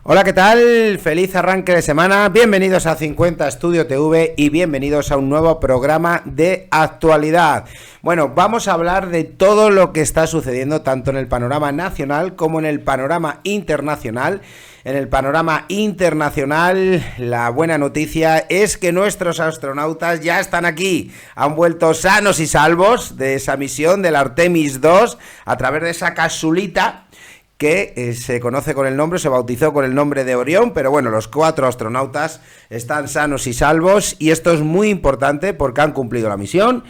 Hola, ¿qué tal? Feliz arranque de semana, bienvenidos a 50 Estudio TV y bienvenidos a un nuevo programa de actualidad. Bueno, vamos a hablar de todo lo que está sucediendo tanto en el panorama nacional como en el panorama internacional. En el panorama internacional, la buena noticia es que nuestros astronautas ya están aquí. Han vuelto sanos y salvos de esa misión del Artemis 2 a través de esa capsulita que se conoce con el nombre, se bautizó con el nombre de Orión, pero bueno, los 4 astronautas están sanos y salvos y esto es muy importante porque han cumplido la misión.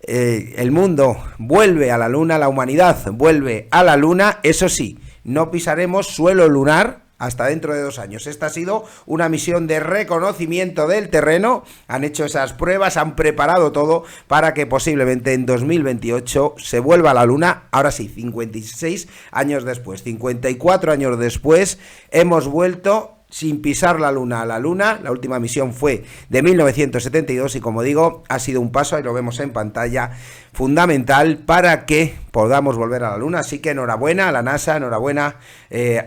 El mundo vuelve a la Luna, la humanidad vuelve a la Luna, eso sí, no pisaremos suelo lunar hasta dentro de 2 años. Esta ha sido una misión de reconocimiento del terreno, han hecho esas pruebas, han preparado todo para que posiblemente en 2028 se vuelva a la Luna. Ahora sí, 56 años después, 54 años después, hemos vuelto sin pisar la Luna a la Luna. La última misión fue de 1972 y, como digo, ha sido un paso, ahí lo vemos en pantalla, fundamental para que podamos volver a la Luna. Así que enhorabuena a la NASA, enhorabuena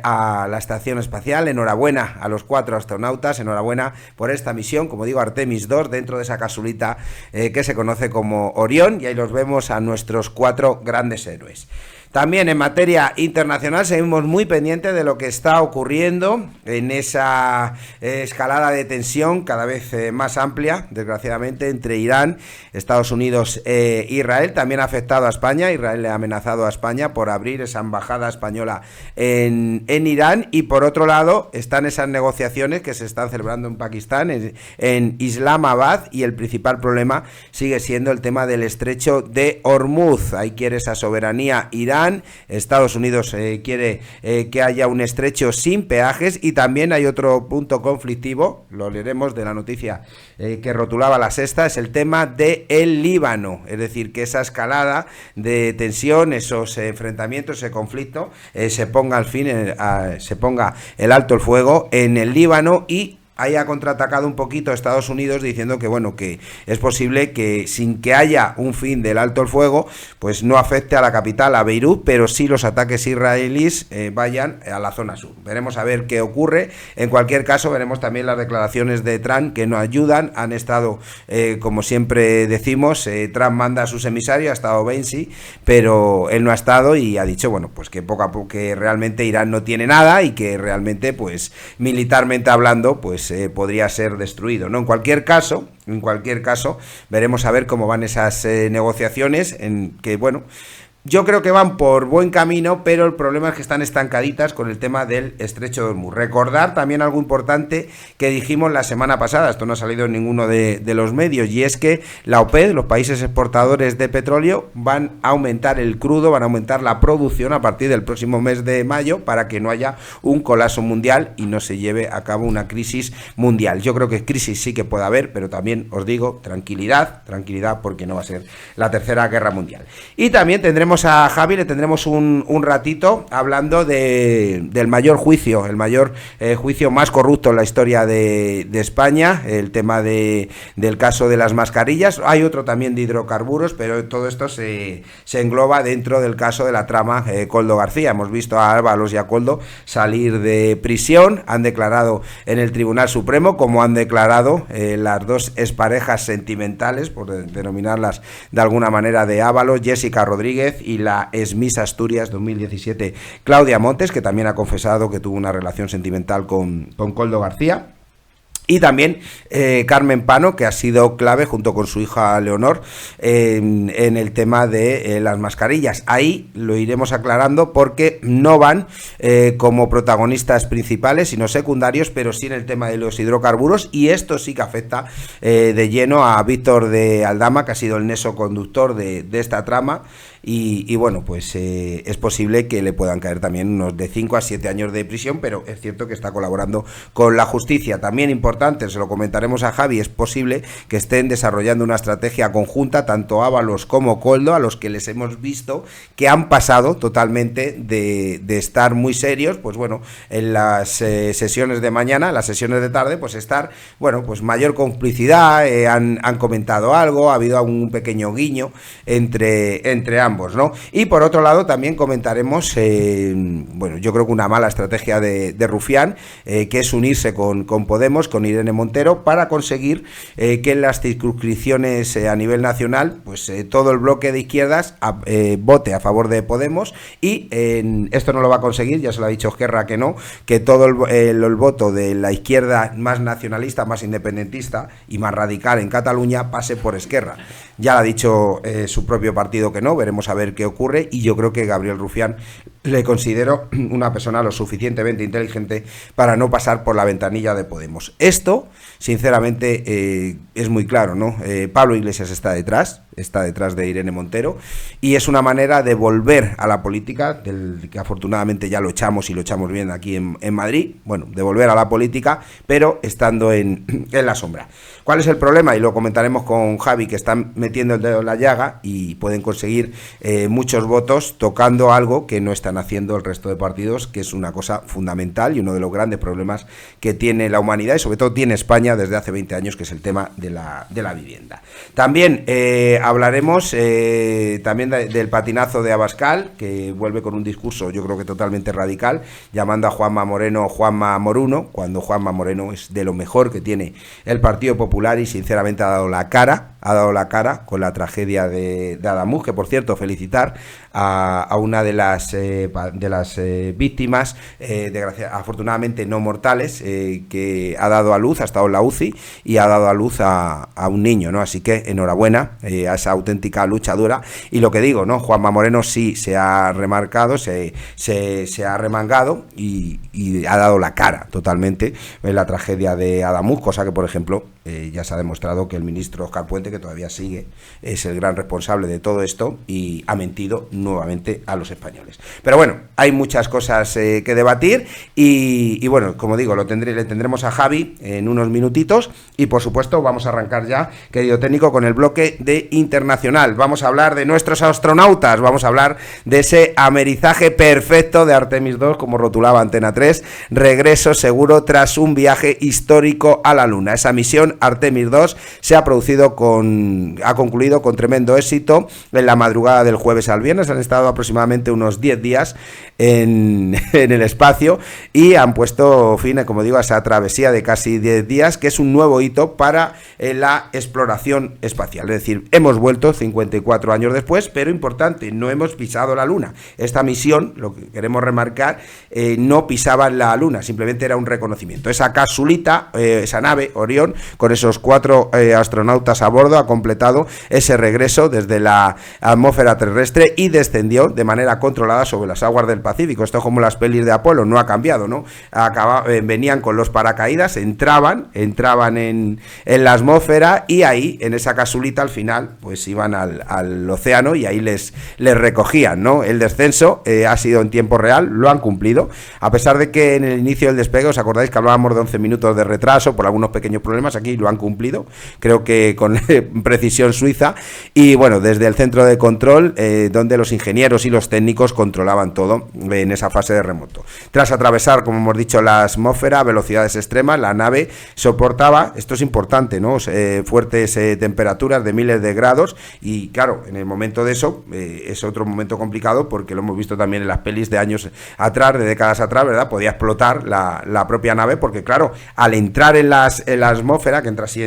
a la Estación Espacial, enhorabuena a los 4 astronautas, enhorabuena por esta misión, como digo, Artemis 2, dentro de esa capsulita que se conoce como Orión, y ahí los vemos a nuestros 4 grandes héroes. También en materia internacional seguimos muy pendientes de lo que está ocurriendo en esa escalada de tensión cada vez más amplia, desgraciadamente, entre Irán, Estados Unidos e Israel. También ha afectado a España. Israel le ha amenazado a España por abrir esa embajada española en Irán. Y por otro lado están esas negociaciones que se están celebrando en Pakistán, en Islamabad, y el principal problema sigue siendo el tema del estrecho de Hormuz. Ahí quiere esa soberanía Irán. Estados Unidos quiere que haya un estrecho sin peajes, y también hay otro punto conflictivo, lo leeremos de la noticia que rotulaba La Sexta, es el tema del Líbano, es decir, que esa escalada de tensión, esos enfrentamientos, ese conflicto, se ponga al fin, se ponga el alto el fuego en el Líbano, y haya contraatacado un poquito a Estados Unidos diciendo que bueno, que es posible que sin que haya un fin del alto el fuego, pues no afecte a la capital, a Beirut, pero sí los ataques israelíes vayan a la zona sur. Veremos a ver qué ocurre. En cualquier caso, veremos también las declaraciones de Trump, que no ayudan. Han estado, como siempre decimos, Trump manda a sus emisarios, ha estado Vance, pero él no ha estado y ha dicho, bueno, pues que poco a poco que realmente Irán no tiene nada y que realmente, pues militarmente hablando, pues podría ser destruido, ¿no? En cualquier caso, veremos a ver cómo van esas negociaciones, en que, bueno, yo creo que van por buen camino, pero el problema es que están estancaditas con el tema del estrecho de Hormuz. Recordar también algo importante que dijimos la semana pasada, esto no ha salido en ninguno de los medios, y es que la OPEP, los países exportadores de petróleo, van a aumentar el crudo, van a aumentar la producción a partir del próximo mes de mayo para que no haya un colapso mundial y no se lleve a cabo una crisis mundial. Yo creo que crisis sí que puede haber, pero también os digo, tranquilidad, porque no va a ser la tercera guerra mundial. Y también tendremos a Javi, le tendremos un ratito hablando del mayor juicio, el mayor juicio más corrupto en la historia de España, el tema del caso de las mascarillas. Hay otro también de hidrocarburos, pero todo esto se engloba dentro del caso de la trama Koldo García. Hemos visto a Ábalos y a Koldo salir de prisión, han declarado en el Tribunal Supremo, como han declarado las 2 exparejas sentimentales, por denominarlas de alguna manera, de Ábalos, Jessica Rodríguez, y la ex Miss Asturias 2017 Claudia Montes, que también ha confesado que tuvo una relación sentimental con Koldo García. Y también Carmen Pano, que ha sido clave junto con su hija Leonor en el tema de las mascarillas. Ahí lo iremos aclarando porque no van como protagonistas principales, sino secundarios, pero sí en el tema de los hidrocarburos, y esto sí que afecta de lleno a Víctor de Aldama, que ha sido el nexo conductor de esta trama. Y bueno, pues es posible que le puedan caer también unos de 5 a 7 años de prisión, pero es cierto que está colaborando con la justicia. También importante, se lo comentaremos a Javi, es posible que estén desarrollando una estrategia conjunta, tanto Ábalos como Koldo, a los que les hemos visto que han pasado totalmente de estar muy serios, pues bueno, en las sesiones de mañana, las sesiones de tarde, pues estar, bueno, pues mayor complicidad, han comentado algo, ha habido un pequeño guiño entre ambos. ambos, ¿no? Y por otro lado también comentaremos, bueno, yo creo que una mala estrategia de Rufián, que es unirse con Podemos, con Irene Montero, para conseguir que en las circunscripciones a nivel nacional, pues todo el bloque de izquierdas vote a favor de Podemos, y esto no lo va a conseguir, ya se lo ha dicho Esquerra que no, que todo el voto de la izquierda más nacionalista, más independentista y más radical en Cataluña pase por Esquerra. Ya lo ha dicho su propio partido que no, veremos a ver qué ocurre, y yo creo que Gabriel Rufián le considero una persona lo suficientemente inteligente para no pasar por la ventanilla de Podemos. Esto, sinceramente, es muy claro, ¿no? Pablo Iglesias está detrás de Irene Montero, y es una manera de volver a la política, del que afortunadamente ya lo echamos y lo echamos bien aquí en Madrid, bueno, de volver a la política, pero estando en la sombra. ¿Cuál es el problema? Y lo comentaremos con Javi, que están metiendo el dedo en la llaga y pueden conseguir muchos votos tocando algo que no están haciendo el resto de partidos, que es una cosa fundamental y uno de los grandes problemas que tiene la humanidad y sobre todo tiene España desde hace 20 años, que es el tema de la vivienda. También hablaremos también del patinazo de Abascal, que vuelve con un discurso yo creo que totalmente radical, llamando a Juanma Moreno Juanma Moruno, cuando Juanma Moreno es de lo mejor que tiene el Partido Popular, y sinceramente ha dado la cara con la tragedia de Adamuz, que por cierto felicitar a una de las víctimas, afortunadamente no mortales, que ha dado a luz, ha estado en la UCI y ha dado a luz a un niño, ¿no? Así que enhorabuena a esa auténtica luchadora. Y lo que digo, ¿no? Juanma Moreno sí se ha remarcado, se ha remangado y ha dado la cara totalmente en la tragedia de Adamuz, cosa que por ejemplo ya se ha demostrado que el ministro Óscar Puente, que todavía sigue, es el gran responsable de todo esto y ha mentido nuevamente a los españoles. Pero bueno, hay muchas cosas que debatir y bueno, como digo, le tendremos a Javi en unos minutitos y por supuesto vamos a arrancar ya, querido técnico, con el bloque de internacional. Vamos a hablar de nuestros astronautas, vamos a hablar de ese amerizaje perfecto de Artemis 2, como rotulaba Antena 3, regreso seguro tras un viaje histórico a la Luna. Esa misión Artemis 2 ha concluido con tremendo éxito en la madrugada del jueves al viernes. Han estado aproximadamente unos 10 días en el espacio y han puesto fin, como digo, a esa travesía de casi 10 días, que es un nuevo hito para la exploración espacial. Es decir, hemos vuelto 54 años después, pero importante, no hemos pisado la Luna. Esta misión, lo que queremos remarcar, no pisaba la Luna, simplemente era un reconocimiento. Esa capsulita, esa nave Orión, con esos 4 astronautas a bordo, ha completado ese regreso desde la atmósfera terrestre y descendió de manera controlada sobre las aguas del Pacífico. Esto es como las pelis de Apolo, no ha cambiado, ¿no? Venían con los paracaídas, entraban en la atmósfera y ahí, en esa capsulita, al final, pues iban al océano y ahí les recogían, ¿no? El descenso ha sido en tiempo real, lo han cumplido, a pesar de que en el inicio del despegue, ¿os acordáis que hablábamos de 11 minutos de retraso por algunos pequeños problemas? Aquí lo han cumplido, creo que con precisión suiza, y bueno, desde el centro de control, donde los ingenieros y los técnicos controlaban todo en esa fase de remoto. Tras atravesar, como hemos dicho, la atmósfera a velocidades extremas, la nave soportaba, esto es importante, ¿no? Fuertes temperaturas de miles de grados, y claro, en el momento de eso, es otro momento complicado, porque lo hemos visto también en las pelis de años atrás, de décadas atrás, ¿verdad? Podía explotar la propia nave, porque claro, al entrar en la atmósfera, que entra así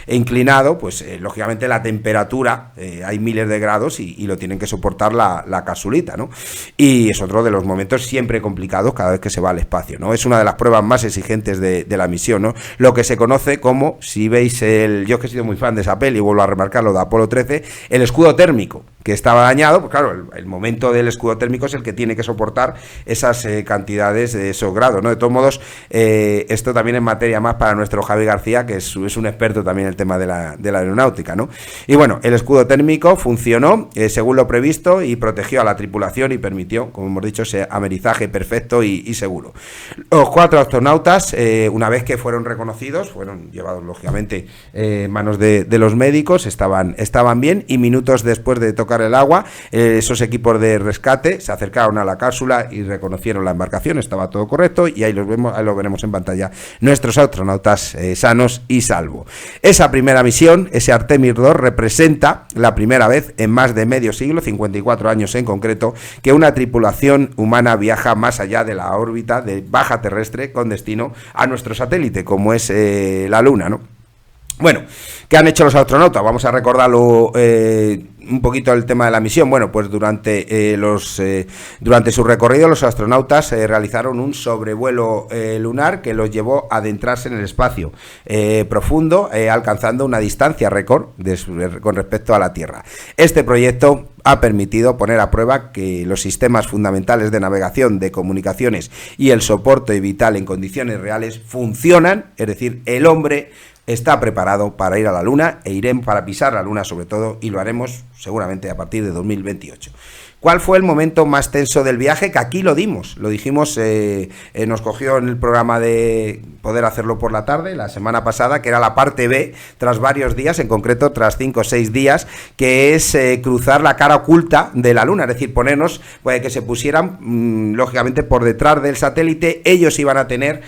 inclinado, pues lógicamente la temperatura, hay miles de grados y lo tienen que soportar la capsulita, ¿no? Y es otro de los momentos siempre complicados cada vez que se va al espacio, ¿no? Es una de las pruebas más exigentes de la misión, ¿no? Lo que se conoce como, si veis yo que he sido muy fan de esa peli, vuelvo a remarcarlo, de Apolo 13, el escudo térmico, que estaba dañado, pues claro, el momento del escudo térmico es el que tiene que soportar esas cantidades de esos grados, ¿no? De todos modos, esto también es materia más para nuestro Javi García, que es un experto también en el tema de la aeronáutica, ¿no? Y bueno, el escudo térmico funcionó según lo previsto y protegió a la tripulación y permitió, como hemos dicho, ese amerizaje perfecto y seguro. Los 4 astronautas, una vez que fueron reconocidos, fueron llevados lógicamente en manos de los médicos, estaban bien, y minutos después de tocar tocar el agua, esos equipos de rescate se acercaron a la cápsula y reconocieron la embarcación, estaba todo correcto, y ahí lo veremos en pantalla, nuestros astronautas sanos y salvo. Esa primera misión, ese Artemis 2, representa la primera vez en más de medio siglo, 54 años en concreto, que una tripulación humana viaja más allá de la órbita de baja terrestre con destino a nuestro satélite, como es la Luna, ¿no? Bueno, ¿qué han hecho los astronautas? Vamos a recordarlo un poquito el tema de la misión. Bueno, pues durante su recorrido los astronautas realizaron un sobrevuelo lunar que los llevó a adentrarse en el espacio profundo, alcanzando una distancia récord con respecto a la Tierra. Este proyecto ha permitido poner a prueba que los sistemas fundamentales de navegación, de comunicaciones y el soporte vital en condiciones reales funcionan, es decir, el hombre está preparado para ir a la Luna e iremos para pisar la Luna sobre todo, y lo haremos seguramente a partir de 2028. ¿Cuál fue el momento más tenso del viaje? Que aquí lo dijimos, nos cogió en el programa de poder hacerlo por la tarde, la semana pasada, que era la parte B, tras varios días, en concreto tras 5 o 6 días, que es cruzar la cara oculta de la Luna, es decir, ponernos, pues, que se pusieran, lógicamente, por detrás del satélite. Ellos iban a tener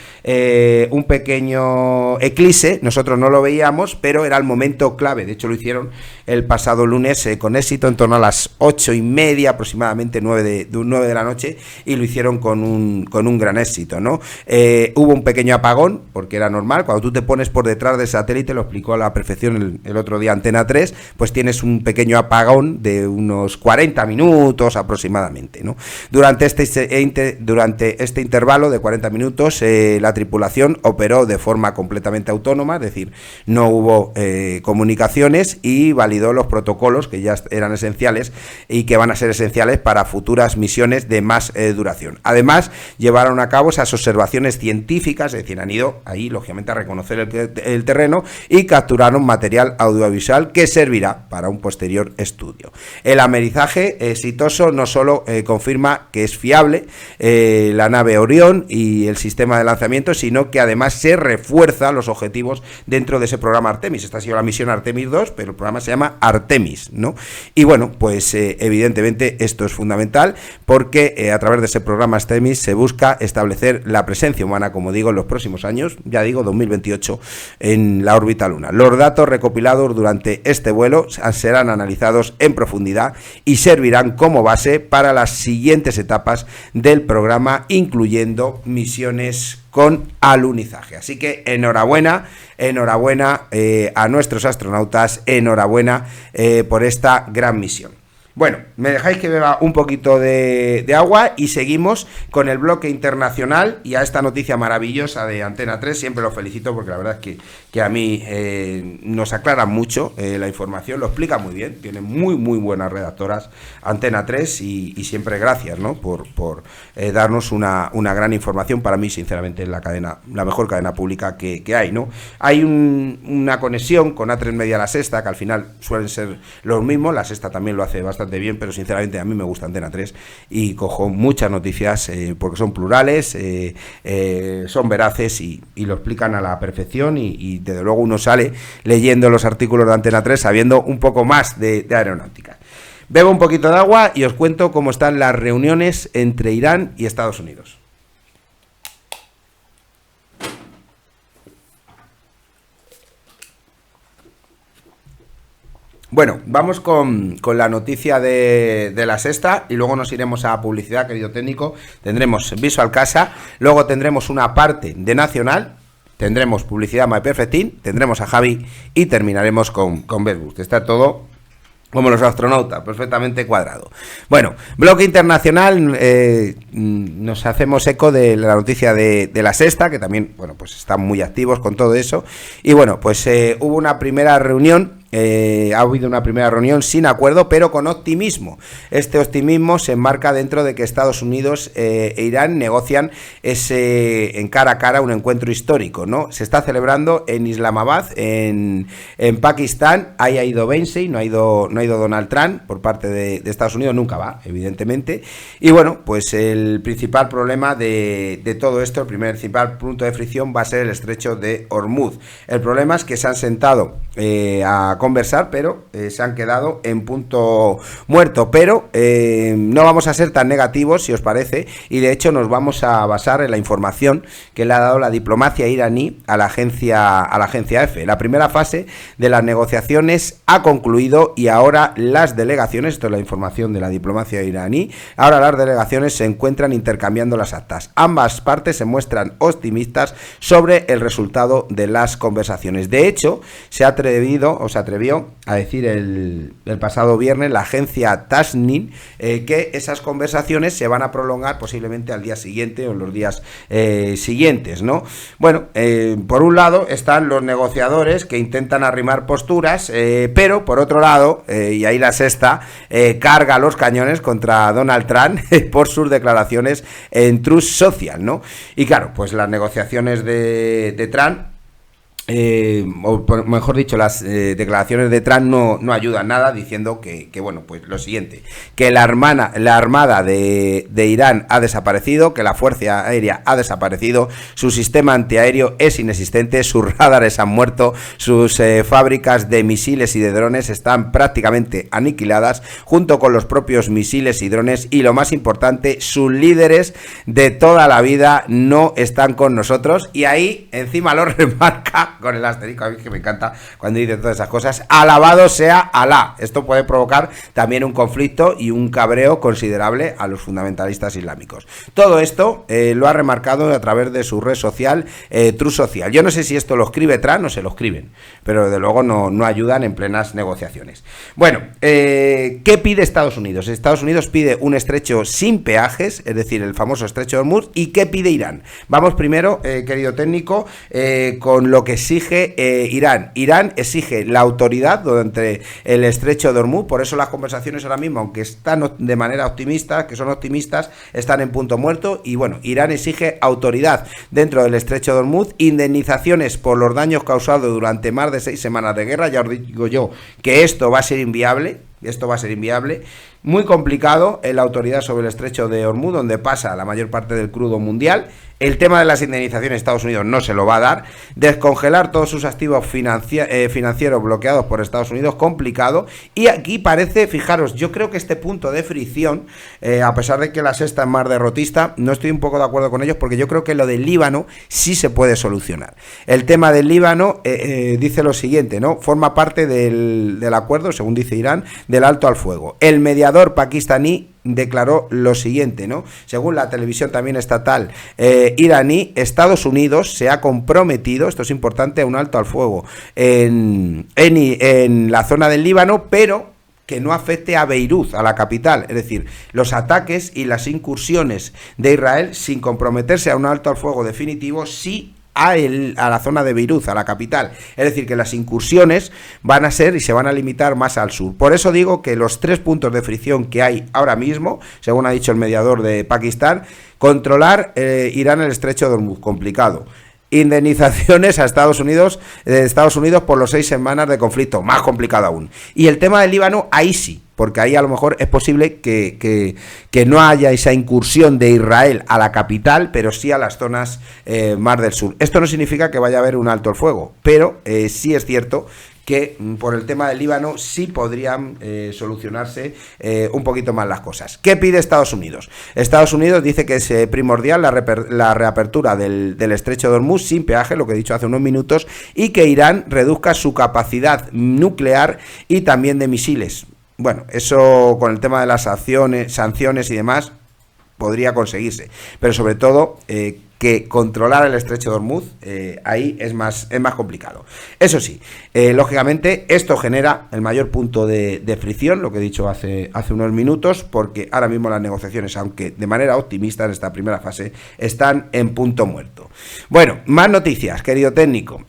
un pequeño eclipse, nosotros no lo veíamos, pero era el momento clave. De hecho, lo hicieron el pasado lunes con éxito, en torno a las 8:30, aproximadamente 9 de la noche, y lo hicieron con un gran éxito, ¿no? Hubo un pequeño apagón, porque era normal, cuando tú te pones por detrás del satélite, lo explicó a la perfección el otro día Antena 3, pues tienes un pequeño apagón de unos 40 minutos aproximadamente, ¿no? Durante este intervalo de 40 minutos, la tripulación operó de forma completamente autónoma, es decir, no hubo comunicaciones, y validó los protocolos que ya eran esenciales y que van a ser esenciales para futuras misiones de más duración. Además, llevaron a cabo esas observaciones científicas, es decir, han ido ahí, lógicamente, a reconocer el terreno, y capturaron material audiovisual que servirá para un posterior estudio. El amerizaje exitoso no solo confirma que es fiable la nave Orión y el sistema de lanzamiento, sino que además se refuerza los objetivos dentro de ese programa Artemis. Esta ha sido la misión Artemis 2, pero el programa se llama Artemis, ¿no? Y bueno, pues evidentemente esto es fundamental, porque a través de ese programa Artemis se busca establecer la presencia humana, como digo, en los próximos años, ya digo 2028, en la órbita lunar. Los datos recopilados durante este vuelo serán analizados en profundidad y servirán como base para las siguientes etapas del programa, incluyendo misiones con alunizaje. Así que enhorabuena a nuestros astronautas, enhorabuena por esta gran misión. Bueno, me dejáis que beba un poquito de agua y seguimos con el bloque internacional y a esta noticia maravillosa de Antena 3. Siempre lo felicito porque la verdad es que a mí nos aclara mucho la información, lo explica muy bien, tiene muy buenas redactoras Antena 3 y siempre gracias, ¿no? por darnos una gran información. Para mí, sinceramente, es la mejor cadena pública que hay, ¿no? Hay una conexión con A3 Media La Sexta, que al final suelen ser los mismos. La Sexta también lo hace bastante bien, pero sinceramente a mí me gusta Antena 3 y cojo muchas noticias porque son plurales, son veraces y lo explican a la perfección, y desde luego uno sale leyendo los artículos de Antena 3 sabiendo un poco más de aeronáutica. Bebo un poquito de agua y os cuento cómo están las reuniones entre Irán y Estados Unidos. Bueno, vamos con la noticia de La Sexta y luego nos iremos a publicidad, querido técnico. Tendremos Visual Casa, luego tendremos una parte de Nacional, tendremos publicidad My Perfectin, tendremos a Javi y terminaremos con Bedbus. Está todo como los astronautas, perfectamente cuadrado. Bueno, bloque internacional, nos hacemos eco de la noticia de La Sexta, que también, bueno, pues están muy activos con todo eso. Y bueno, pues hubo una primera reunión. Ha habido una primera reunión sin acuerdo, pero con optimismo. Este optimismo se enmarca dentro de que Estados Unidos e Irán negocian en cara a cara un encuentro histórico, ¿no? Se está celebrando en Islamabad, en Pakistán. Ahí ha ido Vance, no ha ido Donald Trump por parte de Estados Unidos, nunca va, evidentemente. Y bueno, pues el principal problema de todo esto, el principal punto de fricción va a ser el estrecho de Hormuz. El problema es que se han sentado a conversar, pero se han quedado en punto muerto. Pero no vamos a ser tan negativos, si os parece, y de hecho nos vamos a basar en la información que le ha dado la diplomacia iraní a la agencia EFE. La primera fase de las negociaciones ha concluido y ahora las delegaciones, esto es la información de la diplomacia iraní, ahora las delegaciones se encuentran intercambiando las actas. Ambas partes se muestran optimistas sobre el resultado de las conversaciones. De hecho, se atrevió a decir el pasado viernes la agencia Tasnim que esas conversaciones se van a prolongar posiblemente al día siguiente o en los días siguientes, ¿no? Bueno, por un lado están los negociadores que intentan arrimar posturas, pero por otro lado, y ahí la sexta, carga los cañones contra Donald Trump por sus declaraciones en Truth Social, ¿no? Y claro, pues las negociaciones de Trump, o mejor dicho, las declaraciones de Trump no ayudan nada, diciendo que bueno, pues lo siguiente, que la armada de Irán ha desaparecido, que la fuerza aérea ha desaparecido, su sistema antiaéreo es inexistente, sus radares han muerto, sus fábricas de misiles y de drones están prácticamente aniquiladas, junto con los propios misiles y drones, y lo más importante, sus líderes de toda la vida no están con nosotros. Y ahí encima lo remarca con el asterisco, a mí que me encanta cuando dice todas esas cosas: alabado sea Alá. Esto puede provocar también un conflicto y un cabreo considerable a los fundamentalistas islámicos. Todo esto lo ha remarcado a través de su red social Truth Social. Yo no sé si esto lo escribe Trump o se lo escriben, pero de luego no ayudan en plenas negociaciones. Bueno, ¿qué pide Estados Unidos? Estados Unidos pide un estrecho sin peajes, es decir, el famoso estrecho de Hormuz. ¿Y qué pide Irán? Vamos primero, querido técnico, con lo que exige Irán. Irán exige la autoridad durante el estrecho de Hormuz. Por eso las conversaciones ahora mismo, aunque están de manera optimista, que son optimistas, están en punto muerto. Y bueno, Irán exige autoridad dentro del estrecho de Hormuz, indemnizaciones por los daños causados durante más de 6 semanas de guerra. Ya os digo yo que esto va a ser inviable. Muy complicado en la autoridad sobre el estrecho de Hormuz, donde pasa la mayor parte del crudo mundial. El tema de las indemnizaciones Estados Unidos no se lo va a dar. Descongelar todos sus activos financieros bloqueados por Estados Unidos, complicado. Y aquí parece, fijaros, yo creo que este punto de fricción, a pesar de que la sexta es más derrotista, no estoy un poco de acuerdo con ellos, porque yo creo que lo del Líbano sí se puede solucionar. El tema del Líbano dice lo siguiente, ¿no? Forma parte del acuerdo, según dice Irán, del alto al fuego. El mediador pakistaní declaró lo siguiente, ¿no? Según la televisión también estatal iraní, Estados Unidos se ha comprometido, esto es importante, a un alto al fuego en la zona del Líbano, pero que no afecte a Beirut, a la capital. Es decir, los ataques y las incursiones de Israel, sin comprometerse a un alto al fuego definitivo, sí a la zona de Beirut, a la capital. Es decir, que las incursiones van a ser y se van a limitar más al sur. Por eso digo que los 3 puntos de fricción que hay ahora mismo, según ha dicho el mediador de Pakistán: controlar Irán el estrecho de Hormuz, complicado. Indemnizaciones a Estados Unidos por los 6 semanas de conflicto, más complicado aún. Y el tema del Líbano, ahí sí, porque ahí a lo mejor es posible que no haya esa incursión de Israel a la capital, pero sí a las zonas más del sur. Esto no significa que vaya a haber un alto el fuego, pero sí es cierto que por el tema del Líbano sí podrían solucionarse un poquito más las cosas. ¿Qué pide Estados Unidos? Estados Unidos dice que es primordial la reapertura del estrecho de Hormuz sin peaje, lo que he dicho hace unos minutos, y que Irán reduzca su capacidad nuclear y también de misiles. Bueno, eso con el tema de las sanciones y demás podría conseguirse, pero sobre todo que controlar el estrecho de Hormuz, ahí es más complicado. Eso sí, lógicamente esto genera el mayor punto de fricción, lo que he dicho hace unos minutos, porque ahora mismo las negociaciones, aunque de manera optimista en esta primera fase, están en punto muerto. Bueno, más noticias, querido técnico.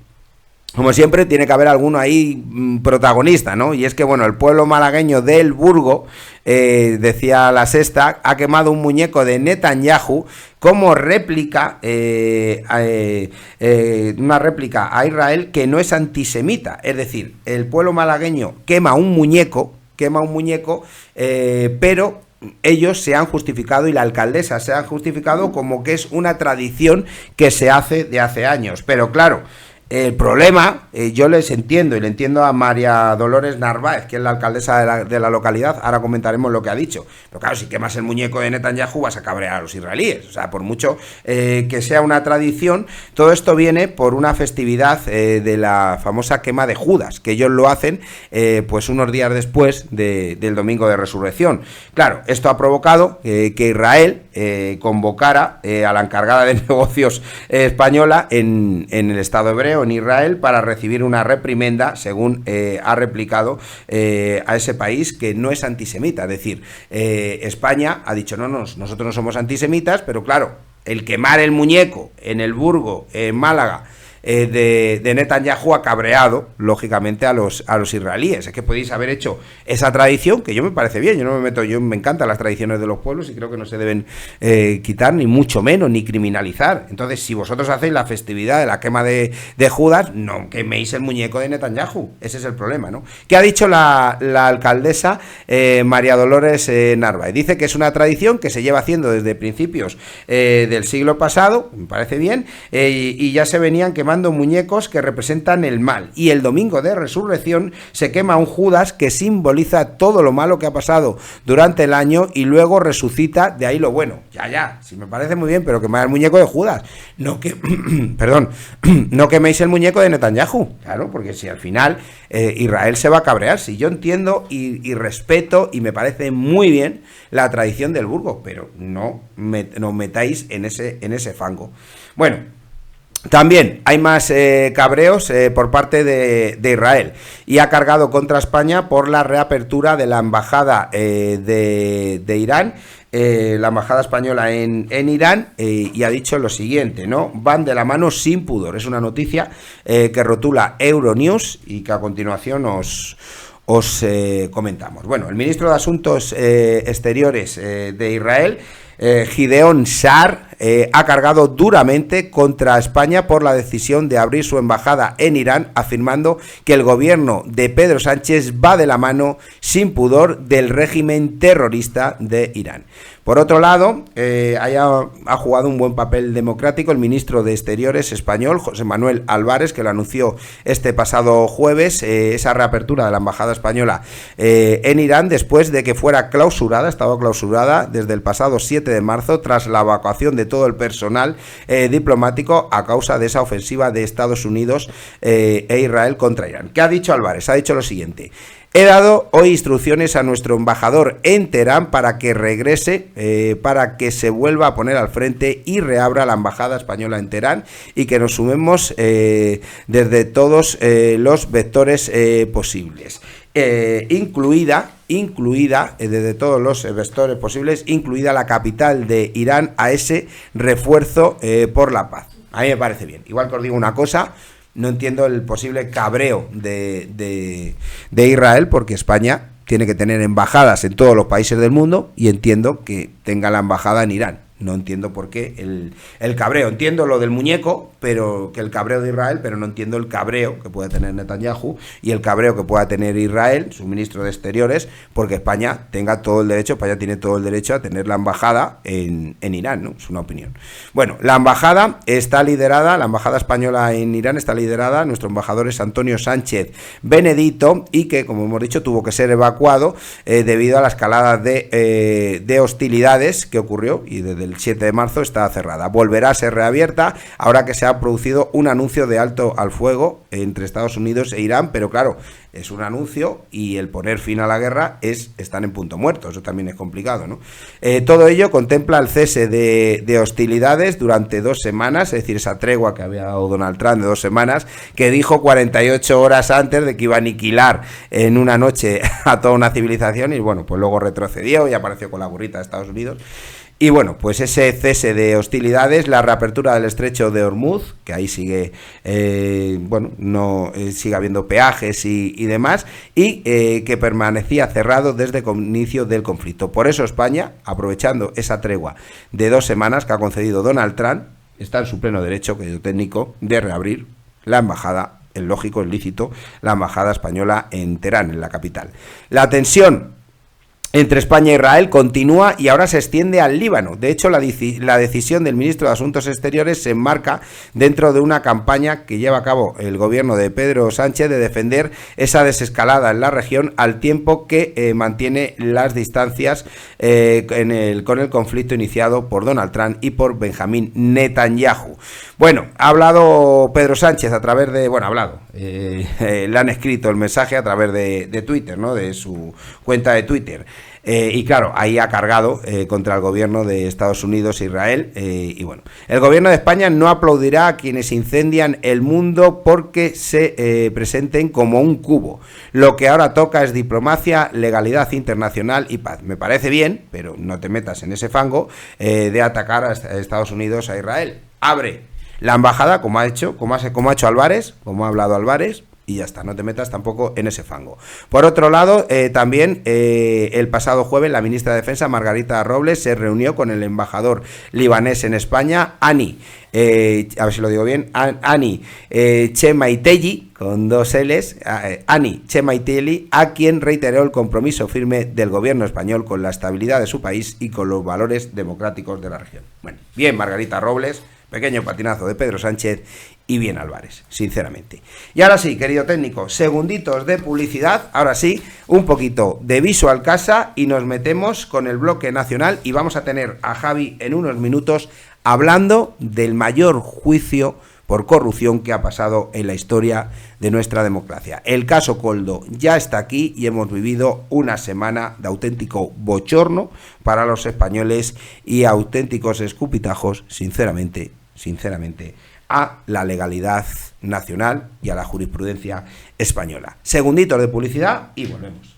Como siempre, tiene que haber alguno ahí protagonista, ¿no? Y es que, bueno, el pueblo malagueño del Burgo, decía la sexta, ha quemado un muñeco de Netanyahu como réplica, una réplica a Israel que no es antisemita. Es decir, el pueblo malagueño quema un muñeco, pero ellos se han justificado, y la alcaldesa se ha justificado como que es una tradición que se hace de hace años. Pero claro, El problema, yo les entiendo y le entiendo a María Dolores Narváez, que es la alcaldesa de la localidad, ahora comentaremos lo que ha dicho. Pero claro, si quemas el muñeco de Netanyahu vas a cabrear a los israelíes. O sea, por mucho que sea una tradición, todo esto viene por una festividad de la famosa quema de Judas, que ellos lo hacen pues unos días después del Domingo de Resurrección. Claro, esto ha provocado que Israel convocara a la encargada de negocios española en el Estado hebreo, en Israel, para recibir una reprimenda, según ha replicado a ese país, que no es antisemita. Es decir, España ha dicho, nosotros no somos antisemitas, pero claro, el quemar el muñeco en el Burgo, en Málaga, de Netanyahu ha cabreado, lógicamente, a los israelíes. Es que podéis haber hecho esa tradición, que yo me parece bien, yo me encantan las tradiciones de los pueblos y creo que no se deben quitar, ni mucho menos, ni criminalizar. Entonces, si vosotros hacéis la festividad de la quema de Judas, no queméis el muñeco de Netanyahu. Ese es el problema, ¿no? ¿Qué ha dicho la alcaldesa María Dolores Narváez? Dice que es una tradición que se lleva haciendo desde principios del siglo pasado, me parece bien, y ya se venían quemando muñecos que representan el mal, y el Domingo de Resurrección se quema un Judas que simboliza todo lo malo que ha pasado durante el año y luego resucita, de ahí lo bueno. Ya, sí me parece muy bien, pero quemar el muñeco de Judas, no que perdón, no queméis el muñeco de Netanyahu, claro, porque si al final Israel se va a cabrear. Si yo entiendo y respeto y me parece muy bien la tradición del Burgo, pero no metáis en ese fango. Bueno, también hay más cabreos por parte de Israel, y ha cargado contra España por la reapertura de la embajada de Irán, la embajada española en Irán, y ha dicho lo siguiente, ¿no? Van de la mano sin pudor. Es una noticia que rotula Euronews y que a continuación os comentamos. Bueno, el ministro de Asuntos Exteriores de Israel, Gideon Sa'ar, ha cargado duramente contra España por la decisión de abrir su embajada en Irán, afirmando que el gobierno de Pedro Sánchez va de la mano sin pudor del régimen terrorista de Irán. Por otro lado, ha jugado un buen papel democrático el ministro de Exteriores español, José Manuel Álvarez, que lo anunció este pasado jueves, esa reapertura de la embajada española en Irán, después de que fuera clausurada, estaba clausurada desde el pasado 7 de marzo, tras la evacuación de todo el personal diplomático a causa de esa ofensiva de Estados Unidos e Israel contra Irán. ¿Qué ha dicho Álvarez? Ha dicho lo siguiente: he dado hoy instrucciones a nuestro embajador en Teherán para que regrese, para que se vuelva a poner al frente y reabra la embajada española en Teherán, y que nos sumemos desde todos los vectores posibles. Incluida desde todos los vectores posibles, incluida la capital de Irán, a ese refuerzo por la paz. A mí me parece bien. Igual que os digo una cosa, no entiendo el posible cabreo de Israel, porque España tiene que tener embajadas en todos los países del mundo, y entiendo que tenga la embajada en Irán. No entiendo por qué el cabreo. Entiendo lo del muñeco, pero que el cabreo de Israel, pero no entiendo el cabreo que puede tener Netanyahu y el cabreo que pueda tener Israel, su ministro de Exteriores, porque España tenga todo el derecho, España tiene todo el derecho a tener la embajada en Irán, ¿no? Es una opinión. Bueno, la embajada española en Irán está liderada, nuestro embajador es Antonio Sánchez Benedito, y que, como hemos dicho, tuvo que ser evacuado debido a la escalada de hostilidades que ocurrió, y desde el 7 de marzo está cerrada. Volverá a ser reabierta ahora que se ha producido un anuncio de alto al fuego entre Estados Unidos e Irán, pero claro, es un anuncio, y el poner fin a la guerra están en punto muerto. Eso también es complicado, ¿no? Todo ello contempla el cese de hostilidades durante 2 semanas, es decir, esa tregua que había dado Donald Trump de 2 semanas, que dijo 48 horas antes de que iba a aniquilar en una noche a toda una civilización, y bueno, pues luego retrocedió y apareció con la burrita de Estados Unidos. Y bueno, pues ese cese de hostilidades, la reapertura del estrecho de Hormuz, que ahí sigue, sigue habiendo peajes y demás, y que permanecía cerrado desde el inicio del conflicto. Por eso España, aprovechando esa tregua de 2 semanas que ha concedido Donald Trump, está en su pleno derecho, que es técnico, de reabrir la embajada, es lógico, es lícito, la embajada española en Teherán, en la capital. La tensión entre España e Israel continúa y ahora se extiende al Líbano. De hecho, la decisión del ministro de Asuntos Exteriores se enmarca dentro de una campaña que lleva a cabo el gobierno de Pedro Sánchez de defender esa desescalada en la región, al tiempo que mantiene las distancias con el conflicto iniciado por Donald Trump y por Benjamín Netanyahu. Bueno, ha hablado Pedro Sánchez a través de... le han escrito el mensaje a través de Twitter, ¿no? De su cuenta de Twitter. Y claro, ahí ha cargado contra el gobierno de Estados Unidos e Israel. Y bueno, el gobierno de España no aplaudirá a quienes incendian el mundo porque se presenten como un cubo. Lo que ahora toca es diplomacia, legalidad internacional y paz. Me parece bien, pero no te metas en ese fango de atacar a Estados Unidos, a Israel. Abre la embajada, como ha hecho Álvarez, como ha hablado Álvarez, y ya está, no te metas tampoco en ese fango. Por otro lado, también el pasado jueves la ministra de Defensa, Margarita Robles, se reunió con el embajador libanés en España, Ani, a ver si lo digo bien, Ani Chemaiteli, con dos L's, Ani Chemaiteli, a quien reiteró el compromiso firme del gobierno español con la estabilidad de su país y con los valores democráticos de la región. Bueno, bien Margarita Robles, pequeño patinazo de Pedro Sánchez y bien Álvarez, sinceramente. Y ahora sí, querido técnico, segunditos de publicidad, ahora sí, un poquito de Visual Casa y nos metemos con el bloque nacional y vamos a tener a Javi en unos minutos hablando del mayor juicio por corrupción que ha pasado en la historia de nuestra democracia. El caso Koldo ya está aquí y hemos vivido una semana de auténtico bochorno para los españoles y auténticos escupitajos, sinceramente, a la legalidad nacional y a la jurisprudencia española. Segunditos de publicidad y volvemos.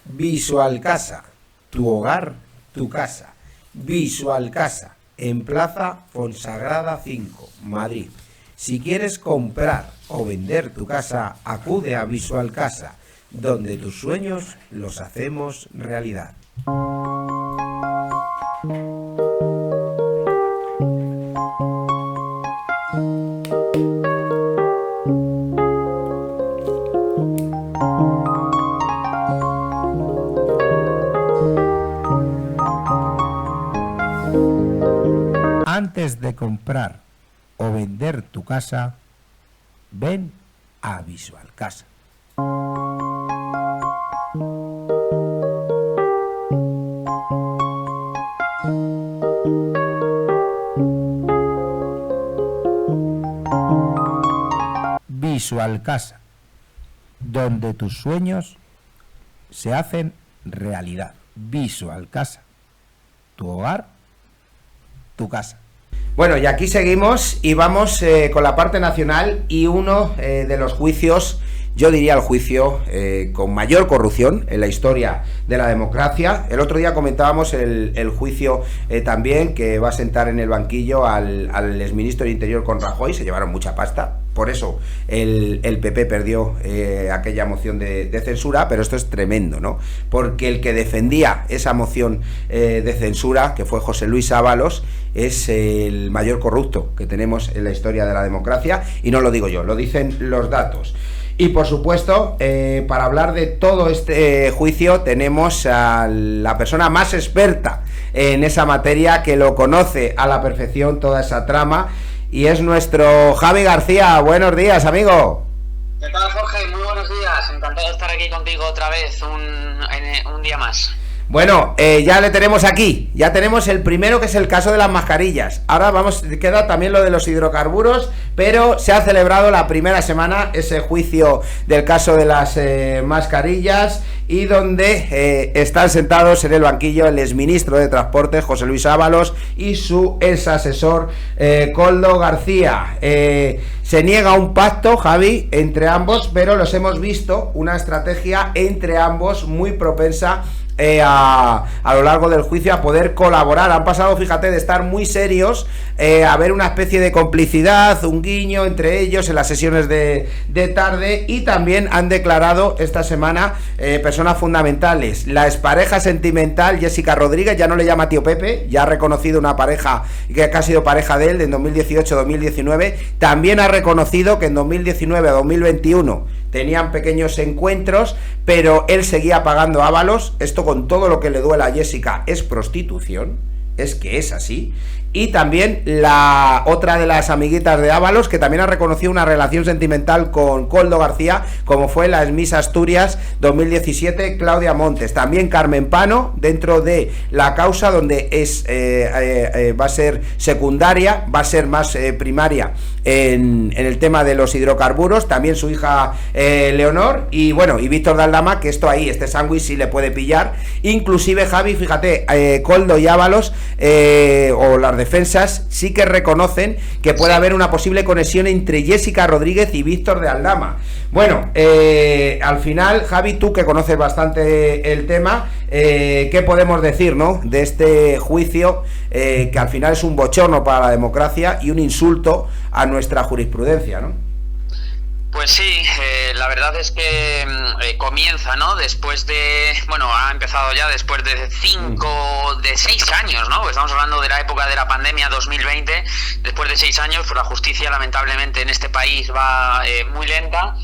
Visual Casa, tu hogar, tu casa. Visual Casa, en Plaza Fonsagrada 5, Madrid. Si quieres comprar o vender tu casa, acude a Visual Casa, donde tus sueños los hacemos realidad. Antes de comprar o vender tu casa, ven a Visual Casa. Visual Casa, donde tus sueños se hacen realidad. Visual Casa, tu hogar, tu casa. Bueno, y aquí seguimos y vamos con la parte nacional y uno de los juicios, yo diría el juicio con mayor corrupción en la historia de la democracia. El otro día comentábamos el juicio también que va a sentar en el banquillo al exministro del Interior con Rajoy, se llevaron mucha pasta. Por eso el PP perdió aquella moción de censura, pero esto es tremendo, ¿no? Porque el que defendía esa moción de censura, que fue José Luis Ábalos, es el mayor corrupto que tenemos en la historia de la democracia, y no lo digo yo, lo dicen los datos. Y por supuesto, para hablar de todo este juicio tenemos a la persona más experta en esa materia, que lo conoce a la perfección toda esa trama, y es nuestro Javi García. Buenos días, amigo. ¿Qué tal, Jorge? Muy buenos días. Encantado de estar aquí contigo otra vez, un día más. Bueno, ya le tenemos aquí. Ya tenemos el primero, que es el caso de las mascarillas. Ahora queda también lo de los hidrocarburos, pero se ha celebrado la primera semana ese juicio del caso de las mascarillas, y donde están sentados en el banquillo el exministro de Transportes, José Luis Ábalos, y su ex asesor, Koldo García. Se niega un pacto, Javi, entre ambos, pero los hemos visto, una estrategia entre ambos muy propensa a lo largo del juicio a poder colaborar. Han pasado, fíjate, de estar muy serios a ver una especie de complicidad, un guiño entre ellos en las sesiones de tarde, y también han declarado esta semana personas fundamentales. La expareja sentimental Jessica Rodríguez, ya no le llama tío Pepe, ya ha reconocido una pareja que ha sido pareja de él en 2018-2019, también ha reconocido que en 2019 a 2021 tenían pequeños encuentros, pero él seguía pagando a Ábalos. Esto, con todo lo que le duele a Jessica, es prostitución, es que es así. Y también la otra de las amiguitas de Ábalos, que también ha reconocido una relación sentimental con Koldo García, como fue la Miss Asturias 2017, Claudia Montes. También Carmen Pano, dentro de la causa, donde va a ser secundaria, va a ser más primaria en el tema de los hidrocarburos. También su hija Leonor, y bueno, y Víctor de Aldama, que esto ahí, este sándwich sí le puede pillar. Inclusive, Javi, fíjate, Koldo y Ábalos, o las defensas, sí que reconocen que puede haber una posible conexión entre Jessica Rodríguez y Víctor de Aldama. Bueno, al final, Javi, tú que conoces bastante el tema, ¿qué podemos decir, no, de este juicio, que al final es un bochorno para la democracia y un insulto a nuestra jurisprudencia, ¿no? Pues sí, la verdad es que comienza, ¿no? Después de, bueno, ha empezado ya después de 6 años, ¿no? Pues estamos hablando de la época de la pandemia 2020, después de 6 años, pues la justicia lamentablemente en este país va muy lenta.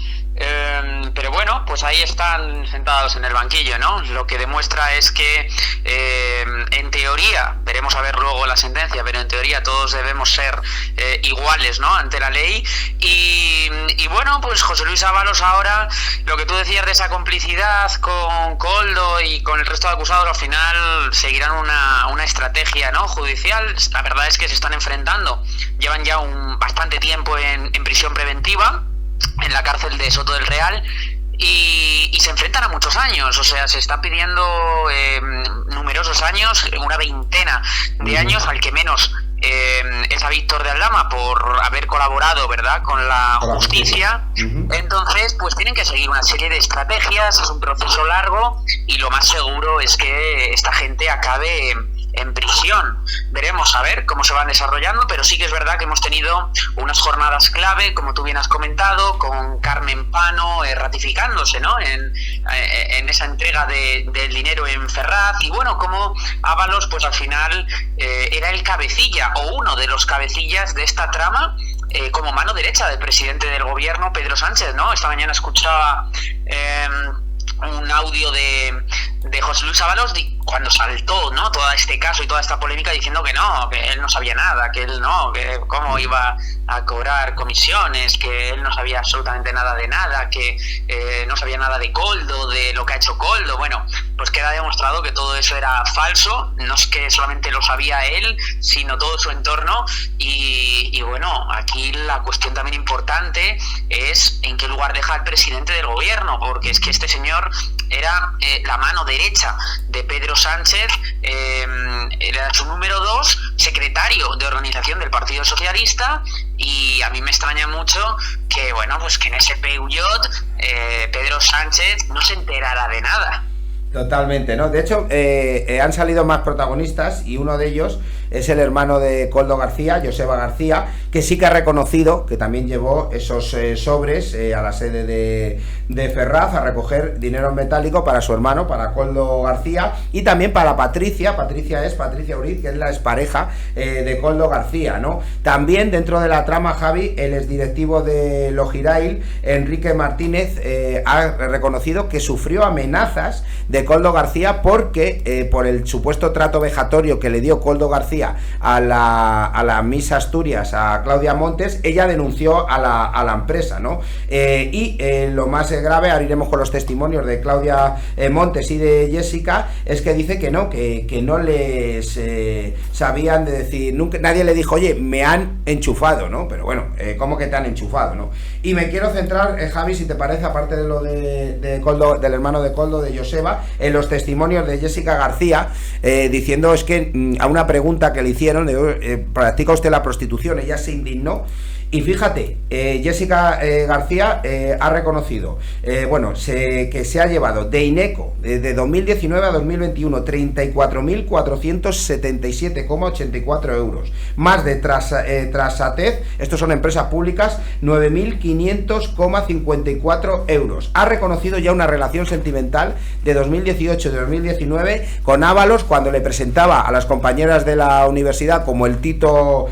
Pero bueno, pues ahí están sentados en el banquillo, ¿no? Lo que demuestra es que en teoría, veremos a ver luego la sentencia, pero en teoría todos debemos ser iguales, ¿no?, ante la ley. Y bueno, pues José Luis Ábalos ahora, lo que tú decías de esa complicidad con Koldo y con el resto de acusados, al final seguirán una estrategia, ¿no?, judicial. La verdad es que se están enfrentando, llevan ya bastante tiempo en prisión preventiva en la cárcel de Soto del Real, y se enfrentan a muchos años. O sea, se está pidiendo numerosos años, una veintena de años, al que menos es a Víctor de Aldama por haber colaborado, ¿verdad?, con la justicia. Entonces, pues tienen que seguir una serie de estrategias, es un proceso largo, y lo más seguro es que esta gente acabe en prisión. Veremos a ver cómo se van desarrollando, pero sí que es verdad que hemos tenido unas jornadas clave, como tú bien has comentado, con Carmen Pano ratificándose, ¿no?, en esa entrega del dinero en Ferraz. Y bueno, como Ábalos, pues al final era el cabecilla, o uno de los cabecillas de esta trama, como mano derecha del presidente del gobierno, Pedro Sánchez, ¿no? Esta mañana escuchaba un audio de José Luis Ábalos cuando saltó, ¿no?, todo este caso y toda esta polémica, diciendo que no, que él no sabía nada, que él no, que cómo iba a cobrar comisiones, que él no sabía absolutamente nada de nada, que no sabía nada de Koldo, de lo que ha hecho Koldo. Bueno, pues queda demostrado que todo eso era falso, no es que solamente lo sabía él, sino todo su entorno. Y bueno, aquí la cuestión también importante es en qué lugar deja el presidente del gobierno, porque es que este señor era la mano derecha de Pedro Sánchez, era su número 2, secretario de organización del Partido Socialista, y a mí me extraña mucho que, bueno, pues que en ese Peugeot Pedro Sánchez no se enterara de nada. Totalmente, ¿no? De hecho, han salido más protagonistas, y uno de ellos es el hermano de Koldo García, Joseba García, que sí que ha reconocido que también llevó esos sobres a la sede de Ferraz a recoger dinero en metálico para su hermano, para Koldo García, y también para Patricia Uriz, que es la expareja de Koldo García, ¿no? También dentro de la trama, Javi, el exdirectivo de Logirail, Enrique Martínez, ha reconocido que sufrió amenazas de Koldo García porque por el supuesto trato vejatorio que le dio Koldo García a la Miss Asturias, a Claudia Montes, ella denunció a la empresa, ¿no? Y lo más grave, ahora iremos con los testimonios de Claudia Montes y de Jessica, es que dice que no les sabían de decir, nunca, nadie le dijo, oye, me han enchufado, ¿no? Pero bueno, ¿cómo que te han enchufado, no? Y me quiero centrar, Javi, si te parece, aparte de lo de Koldo, del hermano de Koldo, de Joseba, en los testimonios de Jessica García, diciendo, es que a una pregunta que le hicieron, ¿practica usted la prostitución?, ella se indignó. Y fíjate, Jessica García ha reconocido, que se ha llevado de INECO de 2019 a 2021 34.477,84 euros, más de Trasatez, estos son empresas públicas, 9.500,54 euros. Ha reconocido ya una relación sentimental de 2018 y 2019 con Ábalos, cuando le presentaba a las compañeras de la universidad como el Tito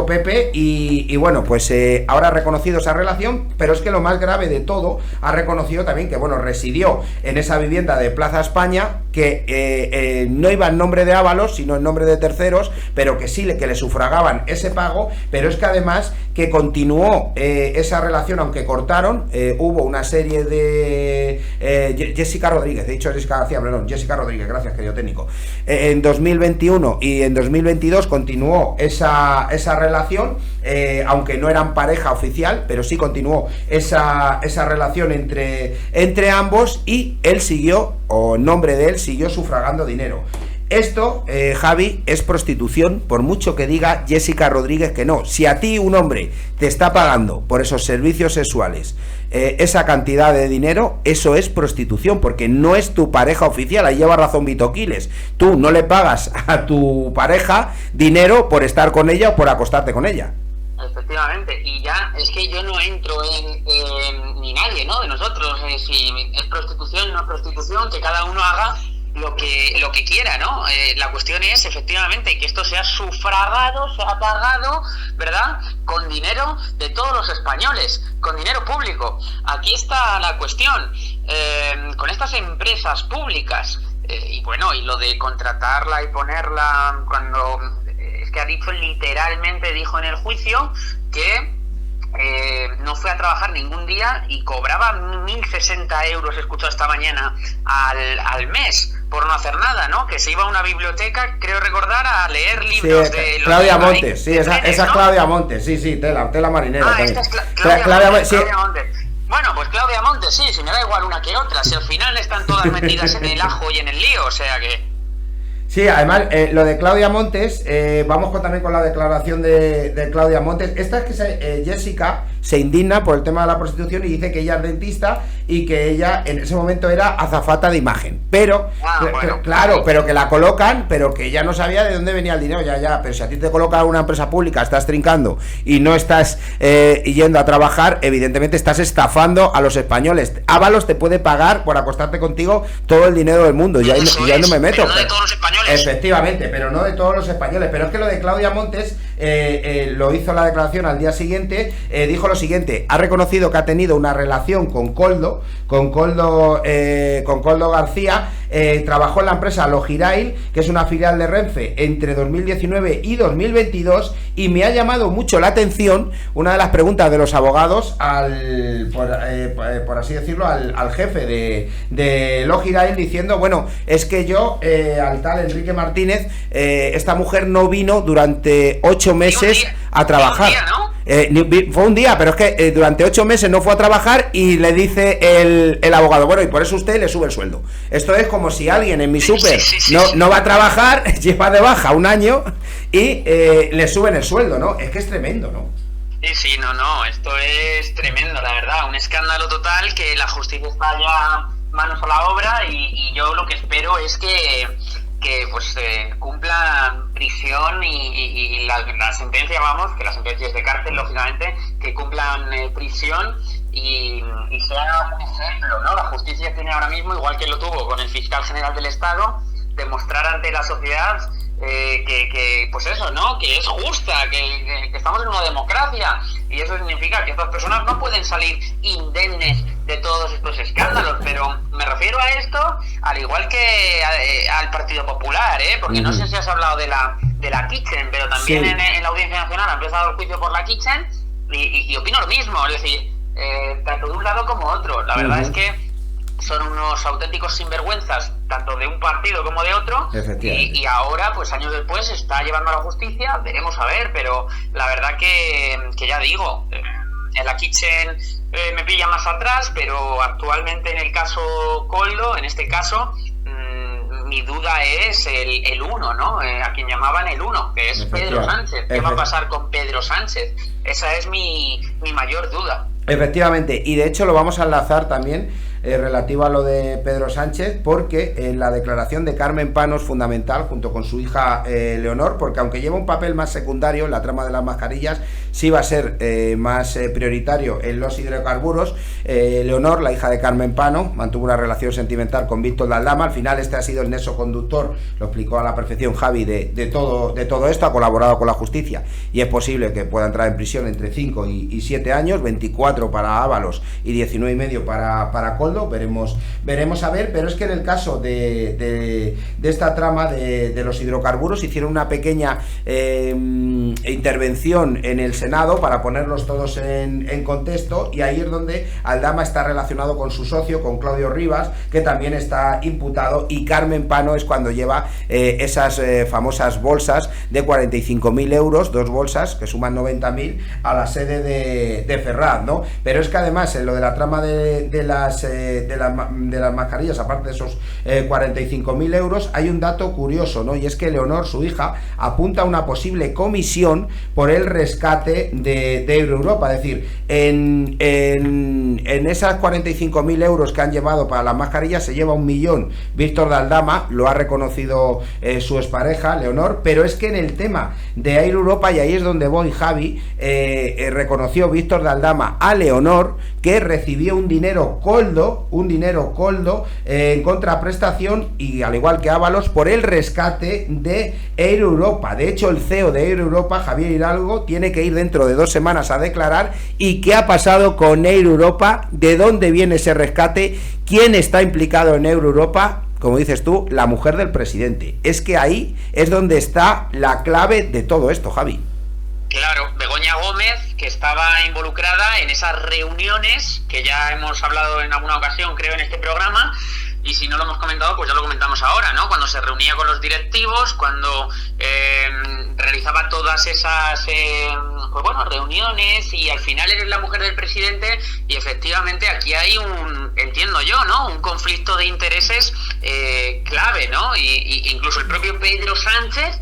Pepe, y bueno, pues pues ahora ha reconocido esa relación, pero es que lo más grave de todo, ha reconocido también que, bueno, residió en esa vivienda de Plaza España, que no iba en nombre de Ábalos, sino en nombre de terceros, pero que sí que le sufragaban ese pago, pero es que además que continuó esa relación, aunque cortaron, hubo una serie de Jessica Rodríguez, he dicho Jessica García, perdón, Jessica Rodríguez, gracias, querido técnico, en 2021 y en 2022 continuó esa relación, aunque no eran pareja oficial, pero sí continuó esa relación entre ambos, y él siguió, o en nombre de él, siguió sufragando dinero. Esto, Javi, es prostitución, por mucho que diga Jessica Rodríguez que no. Si a ti un hombre te está pagando por esos servicios sexuales esa cantidad de dinero, eso es prostitución, porque no es tu pareja oficial. Ahí lleva razón Vito Quiles. Tú no le pagas a tu pareja dinero por estar con ella o por acostarte con ella. Efectivamente, y ya es que yo no entro ni nadie, ¿no?, de nosotros, si es prostitución, no es prostitución, que cada uno haga lo que quiera, ¿no? La cuestión es, efectivamente, que esto sea sufragado, sea pagado, ¿verdad?, con dinero de todos los españoles, con dinero público. Aquí está la cuestión, con estas empresas públicas, y bueno, y lo de contratarla y ponerla cuando... Es que ha dicho, literalmente dijo en el juicio que no fue a trabajar ningún día y cobraba 1.060 euros, he escuchado esta mañana, al mes, por no hacer nada, ¿no? Que se iba a una biblioteca, creo recordar, a leer libros de... Claudia Montes, sí, esa es Claudia Montes, sí, tela marinera. También. Esta es Claudia Montes. Bueno, pues Claudia Montes, sí, si me da igual una que otra, si al final están todas metidas en el ajo y en el lío, o sea que... Sí, además, lo de Claudia Montes, vamos también con la declaración de Claudia Montes. Esta es que Jessica se indigna por el tema de la prostitución y dice que ella es dentista y que ella en ese momento era azafata de imagen. Pero, bueno, claro, pero que la colocan, pero que ella no sabía de dónde venía el dinero. Ya, pero si a ti te coloca una empresa pública, estás trincando y no estás yendo a trabajar, evidentemente estás estafando a los españoles. Ábalos te puede pagar por acostarte contigo todo el dinero del mundo. Ya no me meto. Pero no de todos los españoles. Efectivamente, pero no de todos los españoles. Pero es que lo de Claudia Montes lo hizo la declaración al día siguiente, dijo lo siguiente: ha reconocido que ha tenido una relación con Koldo García, trabajó en la empresa Logirail, que es una filial de Renfe, entre 2019 y 2022, y me ha llamado mucho la atención una de las preguntas de los abogados por así decirlo, al jefe de Logirail, diciendo, bueno, es que yo, al tal Enrique Martínez, esta mujer no vino durante 8 meses a trabajar. Fue un día, pero es que durante 8 meses no fue a trabajar, y le dice el abogado, bueno, y por eso usted le sube el sueldo. Esto es como si alguien en mi súper no va a trabajar, lleva de baja un año y le suben el sueldo, ¿no? Es que es tremendo, ¿no? Sí, no, esto es tremendo, la verdad, un escándalo total, que la justicia está ya manos a la obra, y yo lo que espero es que pues cumpla prisión y la sentencia, vamos, que la sentencia es de cárcel, lógicamente, que cumplan prisión y sea un ejemplo, ¿no? La justicia tiene ahora mismo, igual que lo tuvo con el fiscal general del Estado, demostrar ante la sociedad que pues eso, ¿no? Que es justa, que estamos en una democracia, y eso significa que estas personas no pueden salir indemnes de todos estos escándalos. Pero me refiero a esto al igual que al Partido Popular, porque no sé si has hablado de la Kitchen, pero también sí. en la Audiencia Nacional ha empezado el juicio por la Kitchen, y opino lo mismo, es decir, tanto de un lado como otro. La verdad es que son unos auténticos sinvergüenzas, tanto de un partido como de otro, y ahora, pues años después, se está llevando a la justicia, veremos a ver, pero la verdad que ya digo, en la Kitchen me pilla más atrás, pero actualmente en el caso Koldo, en este caso, mi duda es el uno, ¿no? A quien llamaban el uno, que es Pedro Sánchez. ¿Qué va a pasar con Pedro Sánchez? Esa es mi mayor duda. Efectivamente, y de hecho lo vamos a enlazar también relativo a lo de Pedro Sánchez, porque en la declaración de Carmen Pano es fundamental, junto con su hija Leonor, porque aunque lleva un papel más secundario en la trama de las mascarillas, sí va a ser más prioritario en los hidrocarburos. Leonor, la hija de Carmen Pano, mantuvo una relación sentimental con Víctor de Aldama. Al final este ha sido el nexo conductor, lo explicó a la perfección Javi, de todo esto. Ha colaborado con la justicia y es posible que pueda entrar en prisión entre 5 y 7 años, 24 para Ábalos y 19 y medio para Koldo. Veremos a ver, pero es que en el caso de esta trama de los hidrocarburos hicieron una pequeña intervención en el Senado para ponerlos todos en contexto, y ahí es donde Aldama está relacionado con su socio, con Claudio Rivas, que también está imputado, y Carmen Pano es cuando lleva esas famosas bolsas de 45.000 euros, 2 bolsas que suman 90.000 a la sede de Ferraz, ¿no? Pero es que además en lo de la trama de las mascarillas, aparte de esos 45.000 euros, hay un dato curioso, ¿no? Y es que Leonor, su hija, apunta a una posible comisión por el rescate de Europa. Es decir, en esas 45.000 euros que han llevado para las mascarillas se lleva 1 millón Víctor de Aldama, lo ha reconocido su expareja Leonor, pero es que en el tema de Air Europa, y ahí es donde voy, Javi, reconoció Víctor de Aldama a Leonor que recibió un dinero Koldo en contraprestación, y al igual que Ábalos, por el rescate de Air Europa. De hecho, el CEO de Air Europa, Javier Hidalgo, tiene que ir dentro de 2 semanas a declarar. ¿Y qué ha pasado con Air Europa? ¿De dónde viene ese rescate? ¿Quién está implicado en Air Europa? Como dices tú, la mujer del presidente. Es que ahí es donde está la clave de todo esto, Javi. Claro, Begoña Gómez, que estaba involucrada en esas reuniones que ya hemos hablado en alguna ocasión, creo, en este programa, y si no lo hemos comentado, pues ya lo comentamos ahora, ¿no? Cuando se reunía con los directivos, cuando realizaba todas esas reuniones, y al final eres la mujer del presidente, y efectivamente aquí hay entiendo yo, ¿no? Un conflicto de intereses clave, ¿no? Y incluso el propio Pedro Sánchez,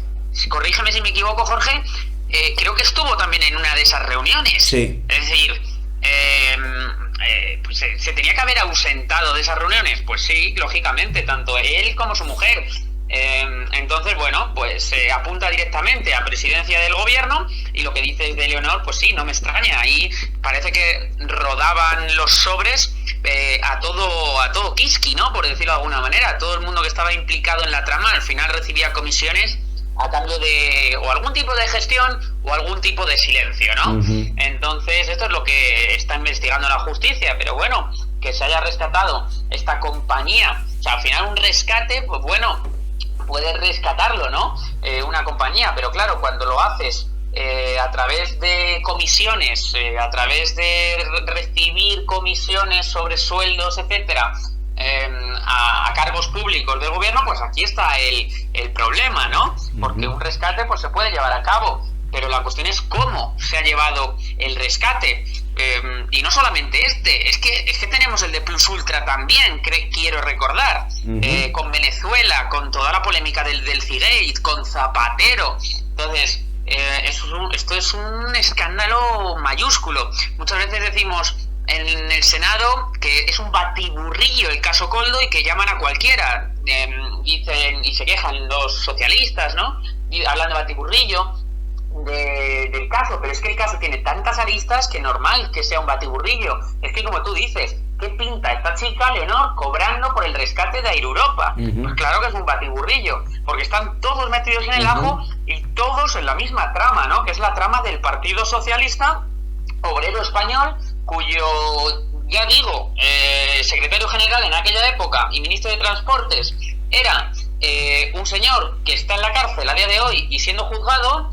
corrígeme si me equivoco, Jorge, creo que estuvo también en una de esas reuniones. Sí. Es decir, pues ¿se tenía que haber ausentado de esas reuniones? Pues sí, lógicamente, tanto él como su mujer. Entonces, bueno, pues se apunta directamente a presidencia del gobierno, y lo que dices de Leonor, pues sí, no me extraña. Ahí parece que rodaban los sobres a todo Kiski, ¿no? Por decirlo de alguna manera. Todo el mundo que estaba implicado en la trama al final recibía comisiones a cambio de o algún tipo de gestión o algún tipo de silencio, ¿no? Uh-huh. Entonces, esto es lo que está investigando la justicia. Pero bueno, que se haya rescatado esta compañía, o sea, al final un rescate, pues bueno, puedes rescatarlo, ¿no? Una compañía, pero claro, cuando lo haces a través de comisiones, a través de recibir comisiones sobre sueldos, etcétera, a cargos públicos del gobierno, pues aquí está el problema, ¿no? Porque un rescate pues se puede llevar a cabo, pero la cuestión es cómo se ha llevado el rescate. Y no solamente es que tenemos el de Plus Ultra también, quiero recordar, con Venezuela, con toda la polémica del Cigate, con Zapatero. Entonces, esto es un escándalo mayúsculo. Muchas veces decimos en el Senado que es un batiburrillo el caso Koldo y que llaman a cualquiera, dicen y se quejan los socialistas, ¿no? Y hablan de batiburrillo del caso, pero es que el caso tiene tantas aristas que normal que sea un batiburrillo. Es que, como tú dices, ¿qué pinta esta chica, Leonor, cobrando por el rescate de Air Europa? Pues claro que es un batiburrillo, porque están todos metidos en el ajo y todos en la misma trama, ¿no? Que es la trama del Partido Socialista Obrero Español, cuyo, ya digo, secretario general en aquella época y ministro de Transportes era un señor que está en la cárcel a día de hoy y siendo juzgado,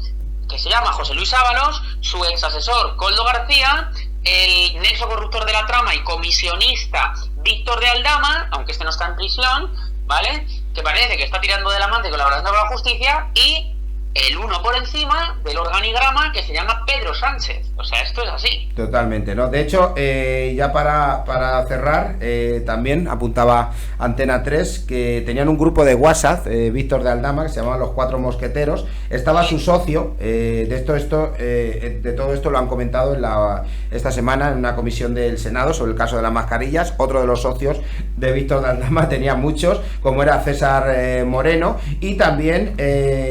que se llama José Luis Ábalos, su ex asesor Koldo García, el nexo corruptor de la trama y comisionista Víctor de Aldama, aunque este no está en prisión, ¿vale? Que parece que está tirando del amante y colaborando con la justicia, y el uno por encima del organigrama que se llama Pedro Sánchez. O sea, esto es así. Totalmente, ¿no? De hecho, ya para cerrar, también apuntaba Antena 3 que tenían un grupo de WhatsApp, Víctor de Aldama, que se llamaban Los Cuatro Mosqueteros. Estaba su socio, de todo esto lo han comentado esta semana en una comisión del Senado sobre el caso de las mascarillas. Otro de los socios de Víctor de Aldama tenía muchos, como era César Moreno y también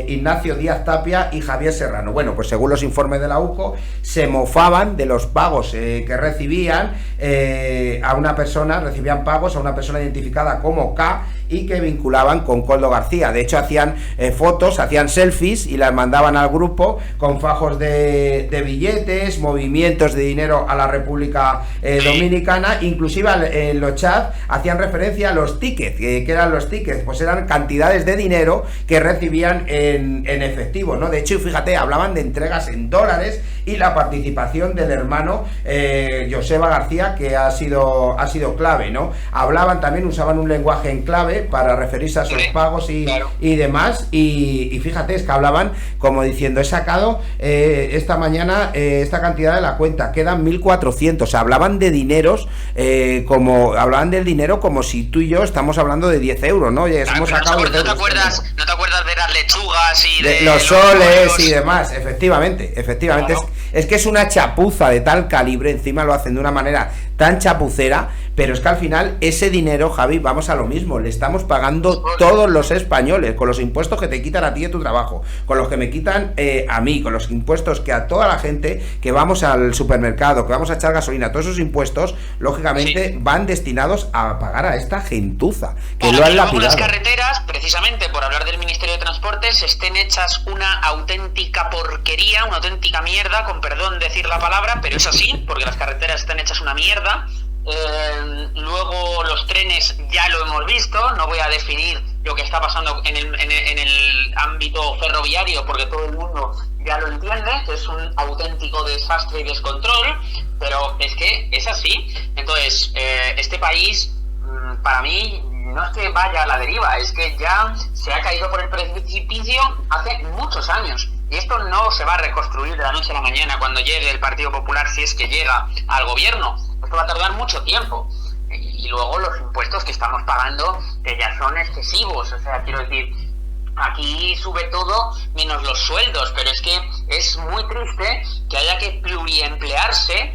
Ignacio Díaz Tapia y Javier Serrano. Bueno, pues según los informes de la UCO, se mofaban de los pagos que recibían a una persona, recibían pagos a una persona identificada como K y que vinculaban con Koldo García. De hecho, hacían fotos, hacían selfies y las mandaban al grupo con fajos de billetes, movimientos de dinero a la República Dominicana. Inclusive en los chats hacían referencia a los tickets. ¿Qué eran los tickets? Pues eran cantidades de dinero que recibían en efectivo, ¿no? De hecho, fíjate, hablaban de entregas en dólares y la participación del hermano Joseba García, que ha sido clave, ¿no? Hablaban también, usaban un lenguaje en clave para referirse a sus pagos y demás, y fíjate, es que hablaban como diciendo, he sacado esta mañana esta cantidad de la cuenta, quedan 1.400, o sea, hablaban de dineros, hablaban del dinero como si tú y yo estamos hablando de 10 euros, ¿no? Oye, hemos sacado ¿No te acuerdas de las lechugas y de los soles y demás? Efectivamente. Claro. Es que es una chapuza de tal calibre, encima lo hacen de una manera tan chapucera, pero es que al final ese dinero, Javi, vamos a lo mismo, le estamos pagando todos los españoles, con los impuestos que te quitan a ti de tu trabajo, con los que me quitan a mí, con los impuestos que a toda la gente que vamos al supermercado, que vamos a echar gasolina, todos esos impuestos, lógicamente van destinados a pagar a esta gentuza, que lo han lapidado. Las carreteras, precisamente por hablar del Ministerio de Transportes, estén hechas una auténtica porquería, una auténtica mierda, con perdón decir la palabra, pero es así, porque las carreteras están hechas una mierda. Luego los trenes ya lo hemos visto, no voy a definir lo que está pasando en el ámbito ferroviario porque todo el mundo ya lo entiende, que es un auténtico desastre y descontrol, pero es que es así. Entonces, este país, para mí, no es que vaya a la deriva, es que ya se ha caído por el precipicio hace muchos años. Y esto no se va a reconstruir de la noche a la mañana cuando llegue el Partido Popular, si es que llega al gobierno. Esto va a tardar mucho tiempo. Y luego los impuestos que estamos pagando, que ya son excesivos. O sea, quiero decir, aquí sube todo menos los sueldos, pero es que es muy triste que haya que pluriemplearse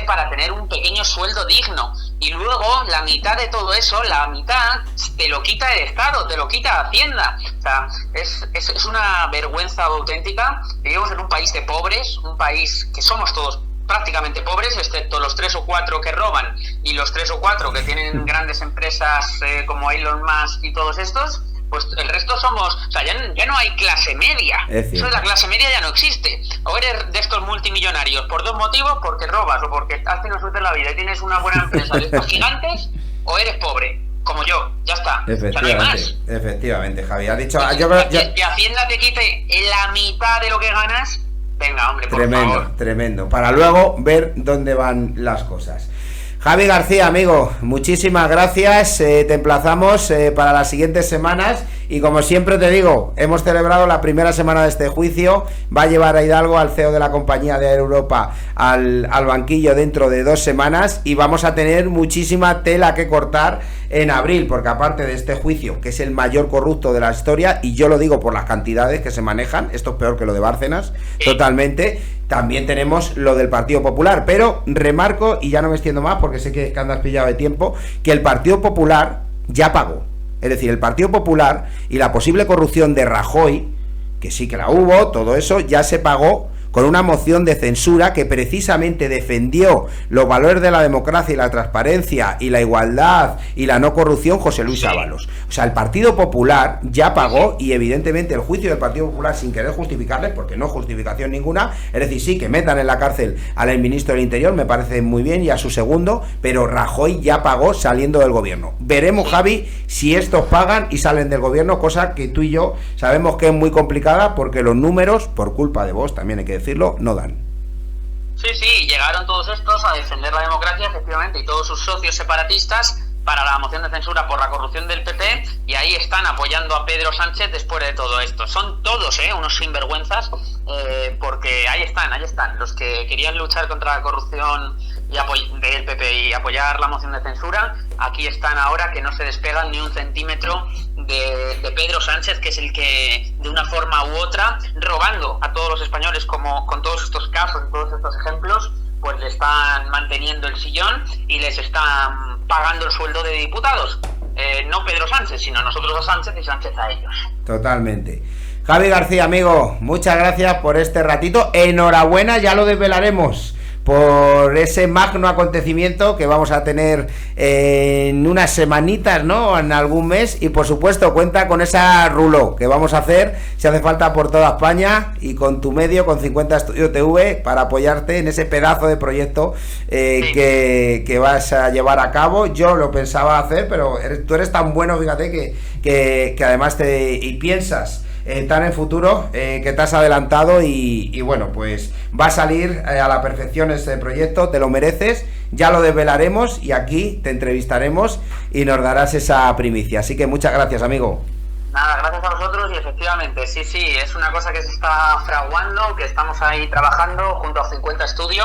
para tener un pequeño sueldo digno. Y luego la mitad de todo eso, la mitad te lo quita el Estado, te lo quita Hacienda. O sea, es una vergüenza auténtica. Vivimos en un país de pobres, un país que somos todos prácticamente pobres, excepto los 3 o 4 que roban y los 3 o 4 que tienen grandes empresas como Elon Musk y todos estos. Pues el resto somos, o sea, ya no hay clase media. Eso de la clase media ya no existe. O eres de estos multimillonarios por dos motivos, porque robas o porque has tenido suerte en la vida y tienes una buena empresa de estos gigantes, o eres pobre, como yo, ya está. Efectivamente, o sea, no hay más. Efectivamente, Javi, ha dicho... Que Hacienda te quite la mitad de lo que ganas, venga, hombre, por favor. Tremendo, para luego ver dónde van las cosas. Javi García, amigo, muchísimas gracias, te emplazamos para las siguientes semanas y como siempre te digo, hemos celebrado la primera semana de este juicio, va a llevar a Hidalgo, al CEO de la compañía de Air Europa, al banquillo dentro de 2 semanas y vamos a tener muchísima tela que cortar en abril, porque aparte de este juicio, que es el mayor corrupto de la historia, y yo lo digo por las cantidades que se manejan, esto es peor que lo de Bárcenas, totalmente, también tenemos lo del Partido Popular, pero remarco, y ya no me extiendo más porque sé que andas pillado de tiempo, que el Partido Popular ya pagó. Es decir, el Partido Popular y la posible corrupción de Rajoy, que sí que la hubo, todo eso ya se pagó con una moción de censura que precisamente defendió los valores de la democracia y la transparencia y la igualdad y la no corrupción José Luis Ábalos. O sea, el Partido Popular ya pagó y evidentemente el juicio del Partido Popular, sin querer justificarles, porque no justificación ninguna, es decir, sí que metan en la cárcel al ministro del Interior, me parece muy bien, y a su segundo, pero Rajoy ya pagó saliendo del gobierno. Veremos, Javi, si estos pagan y salen del gobierno, cosa que tú y yo sabemos que es muy complicada porque los números, por culpa de vos, también hay que decirlo, no dan. Sí, llegaron todos estos a defender la democracia, efectivamente, y todos sus socios separatistas, para la moción de censura por la corrupción del PP, y ahí están apoyando a Pedro Sánchez después de todo esto. Son todos unos sinvergüenzas, porque ahí están, los que querían luchar contra la corrupción del PP y apoyar la moción de censura. Aquí están ahora, que no se despegan ni un centímetro de Pedro Sánchez, que es el que, de una forma u otra, robando a todos los españoles, como con todos estos casos y todos estos ejemplos, pues le están manteniendo el sillón y les están pagando el sueldo de diputados. No Pedro Sánchez, sino nosotros a Sánchez y Sánchez a ellos. Totalmente. Javi García, amigo, muchas gracias por este ratito. Enhorabuena, ya lo desvelaremos, por ese magno acontecimiento que vamos a tener en unas semanitas, ¿no? En algún mes. Y por supuesto cuenta con esa ruló que vamos a hacer, si hace falta, por toda España, y con tu medio, con 50 Estudio TV, para apoyarte en ese pedazo de proyecto sí, que vas a llevar a cabo. Yo lo pensaba hacer, pero tú eres tan bueno, fíjate, que además piensas tan en futuro, que te has adelantado y bueno, pues va a salir a la perfección este proyecto, te lo mereces, ya lo desvelaremos y aquí te entrevistaremos y nos darás esa primicia, así que muchas gracias, amigo. Nada, gracias a vosotros, y efectivamente, sí, es una cosa que se está fraguando, que estamos ahí trabajando junto a 50 Estudio,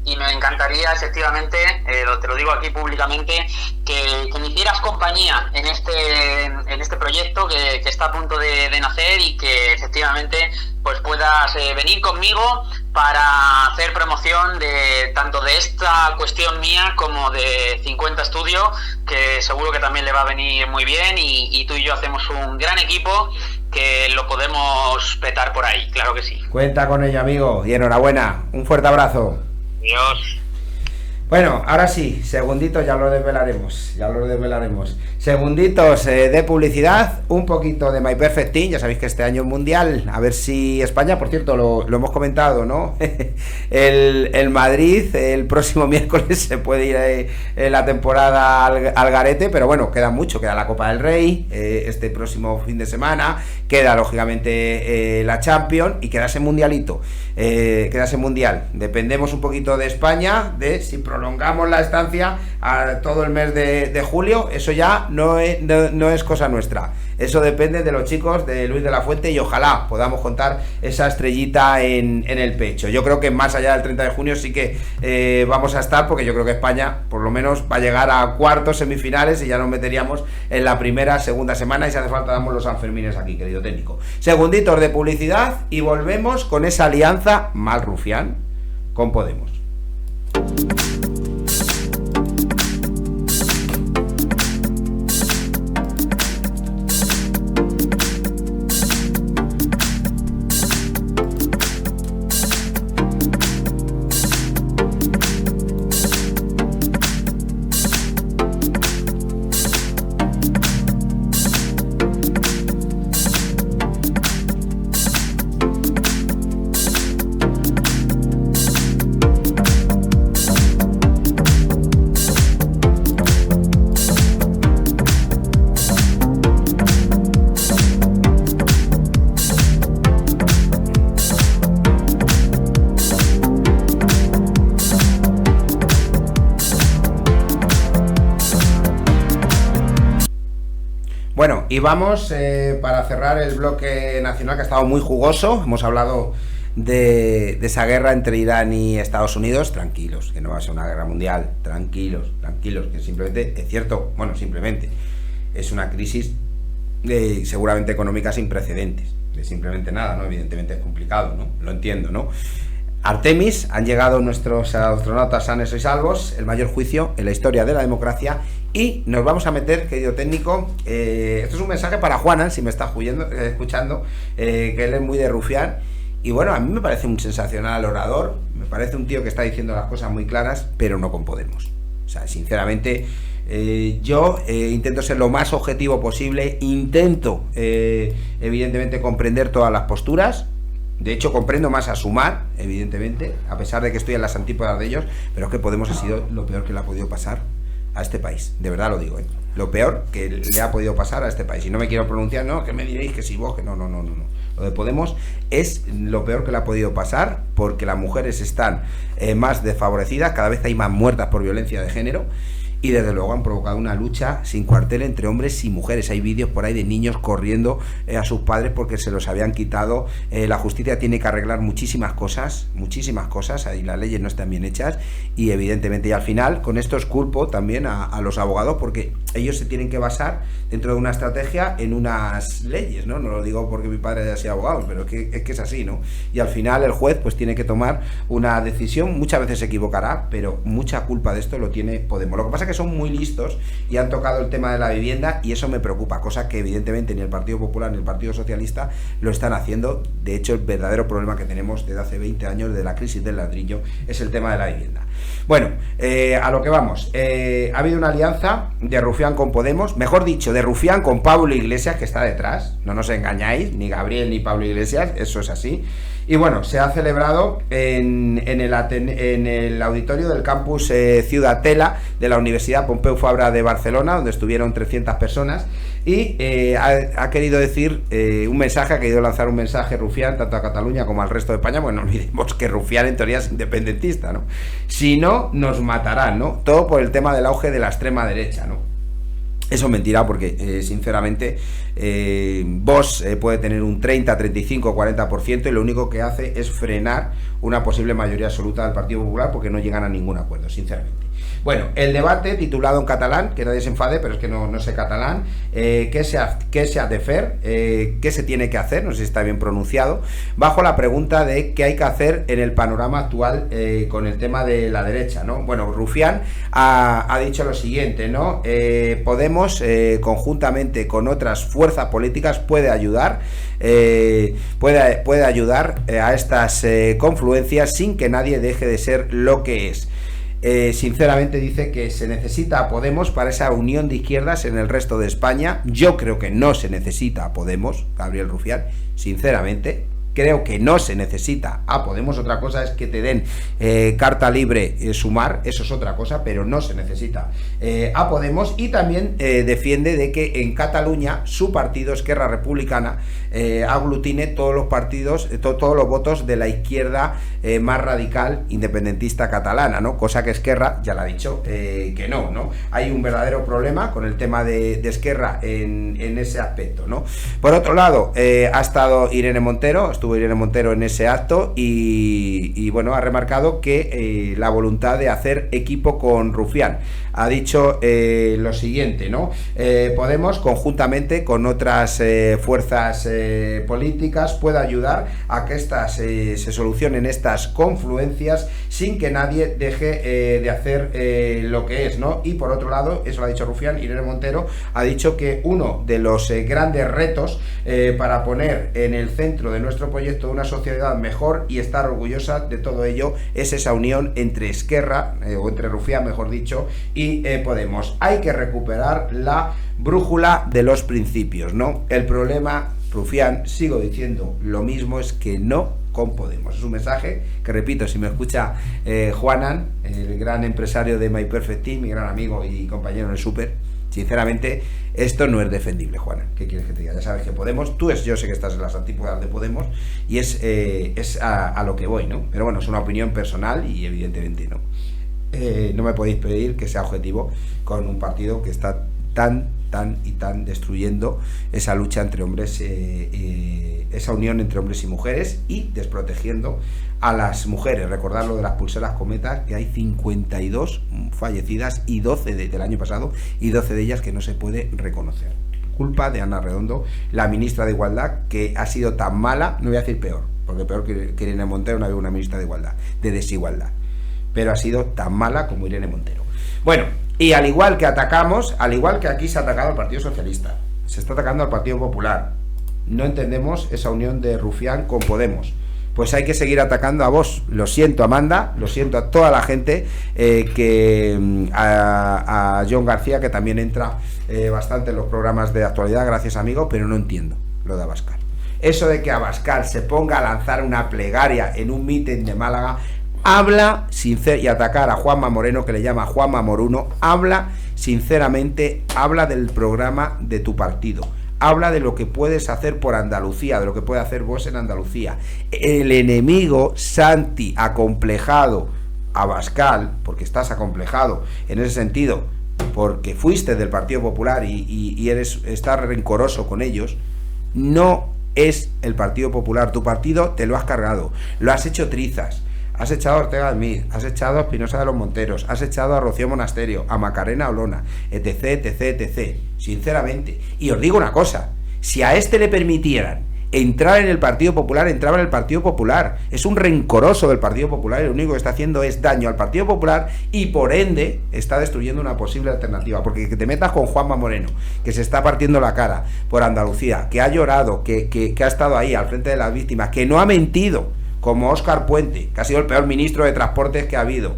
y me encantaría, efectivamente, te lo digo aquí públicamente, que me hicieras compañía en este proyecto que está a punto de nacer, y que efectivamente pues puedas venir conmigo para hacer promoción tanto de esta cuestión mía como de 50 Estudio, que seguro que también le va a venir muy bien, y tú y yo hacemos un gran equipo que lo podemos petar por ahí, claro que sí. Cuenta con ello, amigo, y enhorabuena, un fuerte abrazo. Adiós. Bueno, ahora sí, segunditos, ya lo desvelaremos. Segunditos de publicidad, un poquito de My Perfect Team. Ya sabéis que este año es mundial, a ver si España, por cierto, lo hemos comentado, ¿no? el Madrid el próximo miércoles se puede ir en la temporada al garete, pero bueno, queda mucho, queda la Copa del Rey este próximo fin de semana, queda lógicamente la Champions y queda ese mundialito, queda ese mundial. Dependemos un poquito de España, de si prolongamos la estancia a todo el mes de julio. Eso ya no es cosa nuestra, eso depende de los chicos de Luis de la Fuente, y ojalá podamos contar esa estrellita en el pecho. Yo creo que más allá del 30 de junio sí que vamos a estar, porque yo creo que España por lo menos va a llegar a cuartos, semifinales, y ya nos meteríamos en la segunda semana, y si hace falta damos los Sanfermines aquí, querido técnico. Segunditos de publicidad y volvemos con esa alianza mal rufián con Podemos. Bueno, y vamos para cerrar el bloque nacional, que ha estado muy jugoso. Hemos hablado de esa guerra entre Irán y Estados Unidos. Tranquilos, que no va a ser una guerra mundial. Tranquilos, que simplemente, es cierto, bueno, simplemente es una crisis seguramente económica sin precedentes. De simplemente nada, ¿no? Evidentemente es complicado, ¿no? Lo entiendo, ¿no? Artemis, han llegado nuestros astronautas sanos y salvos, el mayor juicio en la historia de la democracia, y nos vamos a meter, querido técnico, esto es un mensaje para Juanan, si me está escuchando, que él es muy de rufián, y bueno, a mí me parece un sensacional orador, me parece un tío que está diciendo las cosas muy claras, pero no con Podemos. O sea, sinceramente, yo intento ser lo más objetivo posible, intento evidentemente comprender todas las posturas. De hecho, comprendo más a Sumar, evidentemente, a pesar de que estoy en las antípodas de ellos, pero es que Podemos ha sido lo peor que le ha podido pasar a este país. De verdad lo digo, ¿eh? Lo peor que le ha podido pasar a este país. Y no me quiero pronunciar, no, que me diréis que si vos, que no. Lo de Podemos es lo peor que le ha podido pasar, porque las mujeres están más desfavorecidas, cada vez hay más muertas por violencia de género. y desde luego han provocado una lucha sin cuartel entre hombres y mujeres. Hay vídeos por ahí de niños corriendo a sus padres porque se los habían quitado. La justicia tiene que arreglar muchísimas cosas, ahí las leyes no están bien hechas, y evidentemente, y al final con esto culpo también a los abogados, porque ellos se tienen que basar dentro de una estrategia en unas leyes, ¿no? No lo digo porque mi padre haya sido abogado, pero es que es así, ¿no? Y al final el juez pues tiene que tomar una decisión, muchas veces se equivocará, pero mucha culpa de esto lo tiene Podemos. Lo que pasa es que son muy listos y han tocado el tema de la vivienda, y eso me preocupa, cosa que evidentemente ni el Partido Popular ni el Partido Socialista lo están haciendo. De hecho, el verdadero problema que tenemos desde hace 20 años de la crisis del ladrillo es el tema de la vivienda. Bueno, a lo que vamos. Ha habido una alianza de Rufián con Podemos, mejor dicho, de Rufián con Pablo Iglesias, que está detrás, no nos engañáis, ni Gabriel ni Pablo Iglesias, eso es así. Y bueno, se ha celebrado en el auditorio del campus Ciudad Tela de la Universidad Pompeu Fabra de Barcelona, donde estuvieron 300 personas, y ha querido decir un mensaje, ha querido lanzar un mensaje Rufián, tanto a Cataluña como al resto de España. Bueno, no olvidemos que Rufián en teoría es independentista, ¿no? Si no, nos matarán, ¿no? Todo por el tema del auge de la extrema derecha, ¿no? Eso es mentira, porque sinceramente Vox puede tener un 30, 35, 40%, y lo único que hace es frenar una posible mayoría absoluta del Partido Popular, porque no llegan a ningún acuerdo, sinceramente. Bueno, el debate titulado en catalán, que nadie se enfade, pero es que no sé catalán, ¿qué se ha de fer? ¿Qué se tiene que hacer? No sé si está bien pronunciado, bajo la pregunta de qué hay que hacer en el panorama actual con el tema de la derecha, ¿no? Bueno, Rufián ha dicho lo siguiente, ¿no? Podemos, conjuntamente con otras fuerzas políticas, puede ayudar a estas confluencias sin que nadie deje de ser lo que es. Sinceramente dice que se necesita a Podemos para esa unión de izquierdas en el resto de España. Yo creo que no se necesita a Podemos, Gabriel Rufián, sinceramente. Creo que no se necesita a Podemos. Otra cosa es que te den carta libre Sumar, eso es otra cosa, pero no se necesita a Podemos. Y también defiende de que en Cataluña su partido, Esquerra Republicana, aglutine todos los partidos, todos los votos de la izquierda más radical independentista catalana, ¿no? Cosa que Esquerra ya le ha dicho que no. Hay un verdadero problema con el tema de Esquerra en ese aspecto, ¿no? Por otro lado, ha estado Irene Montero, estuvo Irene Montero en ese acto, y bueno, ha remarcado que la voluntad de hacer equipo con Rufián. Ha dicho lo siguiente, ¿no? Podemos, conjuntamente con otras fuerzas políticas, puede ayudar a que se solucionen estas confluencias sin que nadie deje de hacer lo que es, ¿no? Y por otro lado, eso lo ha dicho Rufián, Irene Montero ha dicho que uno de los grandes retos para poner en el centro de nuestro proyecto una sociedad mejor y estar orgullosa de todo ello es esa unión entre Esquerra, o entre Rufián, mejor dicho, y Podemos. Hay que recuperar la brújula de los principios, ¿no? El problema, Rufián, sigo diciendo lo mismo, es que no con Podemos. Es un mensaje que, repito, si me escucha Juanan, el gran empresario de My Perfect Team, mi gran amigo y compañero en el Súper, sinceramente, esto no es defendible, Juana. ¿Qué quieres que te diga? Ya sabes que Podemos, yo sé que estás en las antípodas de Podemos, y es a lo que voy, ¿no? Pero bueno, es una opinión personal y evidentemente no. No me podéis pedir que sea objetivo con un partido que está tan destruyendo esa lucha entre hombres, esa unión entre hombres y mujeres, y desprotegiendo a las mujeres. Recordad lo de las pulseras Cometa, que hay 52 fallecidas y 12 del año pasado, y 12 de ellas que no se puede reconocer. Culpa de Ana Redondo, la ministra de Igualdad, que ha sido tan mala, no voy a decir peor, porque peor que Irene Montero no había una ministra de Igualdad, de desigualdad, pero ha sido tan mala como Irene Montero. Bueno, y al igual que aquí se ha atacado al Partido Socialista, se está atacando al Partido Popular, no entendemos esa unión de Rufián con Podemos. Pues hay que seguir atacando a Vox. Lo siento, Amanda, lo siento a toda la gente, a John García, que también entra bastante en los programas de actualidad, gracias amigo, pero no entiendo lo de Abascal. Eso de que Abascal se ponga a lanzar una plegaria en un mítin de Málaga, y atacar a Juanma Moreno, que le llama Juanma Moruno, sinceramente, habla del programa de tu partido. Habla de lo que puedes hacer por Andalucía, de lo que puede hacer vos en Andalucía. El enemigo, Santi, acomplejado, Abascal, porque estás acomplejado en ese sentido, porque fuiste del Partido Popular y estás rencoroso con ellos, no es el Partido Popular. Tu partido te lo has cargado, lo has hecho trizas. Has echado a Ortega Smith, has echado a Espinosa de los Monteros, has echado a Rocío Monasterio, a Macarena Olona, etc, etc, etc. Sinceramente. Y os digo una cosa, si a este le permitieran entrar en el Partido Popular, entraba en el Partido Popular. Es un rencoroso del Partido Popular y lo único que está haciendo es daño al Partido Popular y por ende está destruyendo una posible alternativa. Porque que te metas con Juanma Moreno, que se está partiendo la cara por Andalucía, que ha llorado, que ha estado ahí al frente de las víctimas, que no ha mentido, como Óscar Puente, que ha sido el peor ministro de Transportes que ha habido.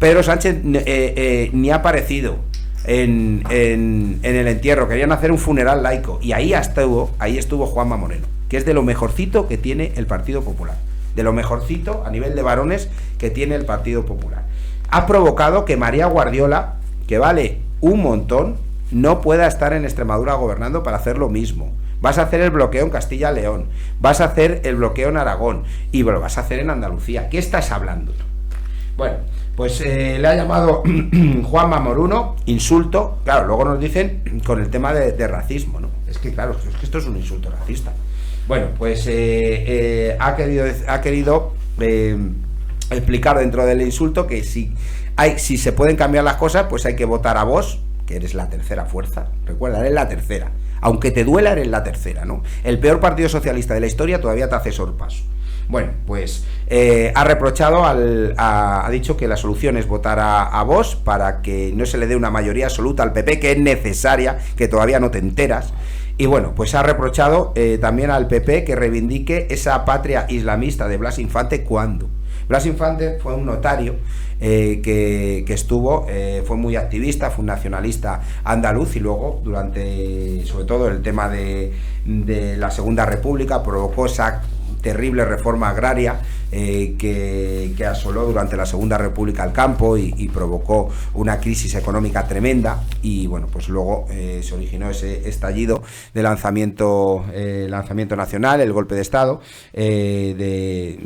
Pedro Sánchez ni ha aparecido en el entierro. Querían hacer un funeral laico y ahí estuvo Juanma Moreno, que es de lo mejorcito que tiene el Partido Popular, de lo mejorcito a nivel de varones que tiene el Partido Popular. Ha provocado que María Guardiola, que vale un montón, no pueda estar en Extremadura gobernando para hacer lo mismo. Vas a hacer el bloqueo en Castilla-León, vas a hacer el bloqueo en Aragón y lo vas a hacer en Andalucía. ¿Qué estás hablando tú? Bueno, pues le ha llamado Juanma Moruno insulto. Claro, luego nos dicen con el tema de racismo, ¿no? Es que claro, es que esto es un insulto racista. Bueno, pues ha querido explicar dentro del insulto que si se pueden cambiar las cosas, pues hay que votar a Vox, que eres la tercera fuerza. Recuerda, eres la tercera. Aunque te duela, eres la tercera, ¿no? El peor partido socialista de la historia todavía te hace sorpaso. Bueno, pues ha reprochado, ha dicho que la solución es votar a Vox para que no se le dé una mayoría absoluta al PP, que es necesaria, que todavía no te enteras. Y bueno, pues ha reprochado también al PP que reivindique esa patria islamista de Blas Infante. ¿Cuándo? Blas Infante fue un notario que estuvo, fue muy activista, fue un nacionalista andaluz y luego durante, sobre todo el tema de la Segunda República, provocó esa terrible reforma agraria que asoló durante la Segunda República al campo y provocó una crisis económica tremenda. Y bueno, pues luego se originó ese estallido de lanzamiento nacional, el golpe de Estado de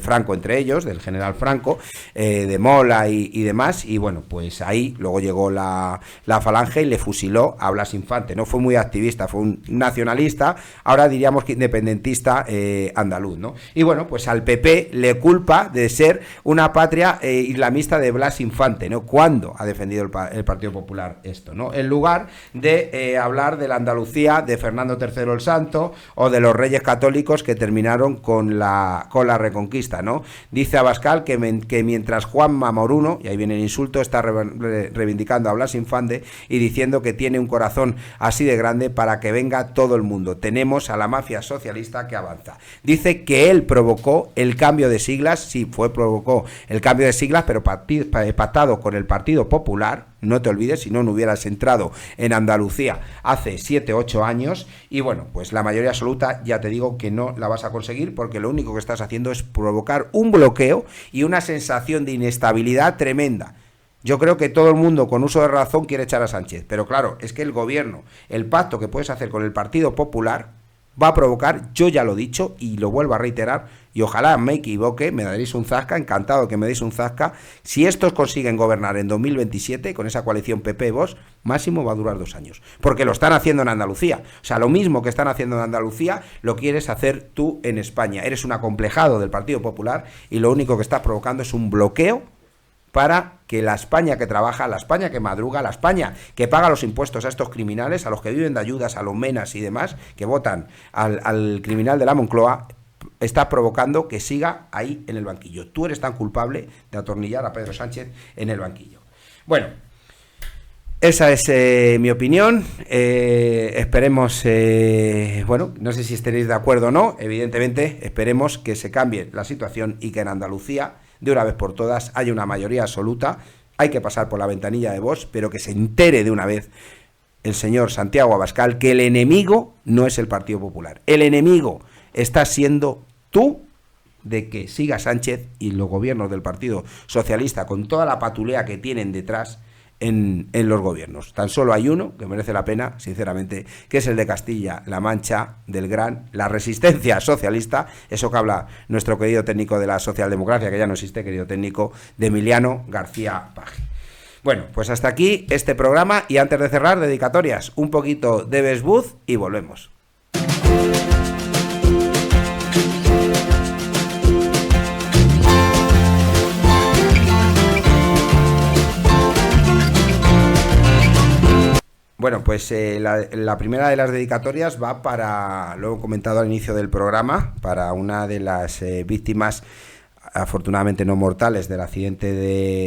Franco, entre ellos, del general Franco, de Mola y demás. Y bueno, pues ahí luego llegó la Falange y le fusiló a Blas Infante. No fue muy activista, fue un nacionalista, ahora diríamos que independentista andaluz, ¿no? Y bueno, pues al PP le culpa de ser una patria islamista de Blas Infante, ¿no? ¿Cuándo ha defendido el Partido Popular esto, ¿no? En lugar de hablar de la Andalucía de Fernando III el Santo o de los reyes católicos que terminaron con la Reconquista, ¿no? Dice Abascal que mientras Juanma Moruno, y ahí viene el insulto, está reivindicando a Blas Infante y diciendo que tiene un corazón así de grande para que venga todo el mundo. Tenemos a la mafia socialista que avanza. Dice que él provocó el cambio de siglas, sí, provocó el cambio de siglas, pero pactado con el Partido Popular. No te olvides, si no hubieras entrado en Andalucía hace 7, 8 años. Y bueno, pues la mayoría absoluta ya te digo que no la vas a conseguir, porque lo único que estás haciendo es provocar un bloqueo y una sensación de inestabilidad tremenda. Yo creo que todo el mundo con uso de razón quiere echar a Sánchez, pero claro, es que el gobierno, el pacto que puedes hacer con el Partido Popular va a provocar, yo ya lo he dicho y lo vuelvo a reiterar, y ojalá me equivoque, me daréis un zasca, encantado que me deis un zasca. Si estos consiguen gobernar en 2027 con esa coalición PP-Vox, máximo va a durar 2 años, porque lo están haciendo en Andalucía. O sea, lo mismo que están haciendo en Andalucía lo quieres hacer tú en España. Eres un acomplejado del Partido Popular y lo único que estás provocando es un bloqueo para que la España que trabaja, la España que madruga, la España que paga los impuestos a estos criminales, a los que viven de ayudas, a los menas y demás, que votan al criminal de la Moncloa, está provocando que siga ahí en el banquillo. Tú eres tan culpable de atornillar a Pedro Sánchez en el banquillo. Bueno, esa es mi opinión. Esperemos, bueno, no sé si estaréis de acuerdo o no. Evidentemente, esperemos que se cambie la situación y que en Andalucía, de una vez por todas, haya una mayoría absoluta. Hay que pasar por la ventanilla de Vox, pero que se entere de una vez el señor Santiago Abascal que el enemigo no es el Partido Popular. El enemigo está siendo tú, de que siga Sánchez y los gobiernos del Partido Socialista con toda la patulea que tienen detrás en los gobiernos. Tan solo hay uno que merece la pena, sinceramente, que es el de Castilla-La Mancha, la resistencia socialista, eso que habla nuestro querido técnico de la socialdemocracia, que ya no existe, querido técnico, de Emiliano García Paje. Bueno, pues hasta aquí este programa, y antes de cerrar, dedicatorias, un poquito de Best Booth y volvemos. Bueno, pues la primera de las dedicatorias va para, lo he comentado al inicio del programa, para una de las víctimas, afortunadamente no mortales, del accidente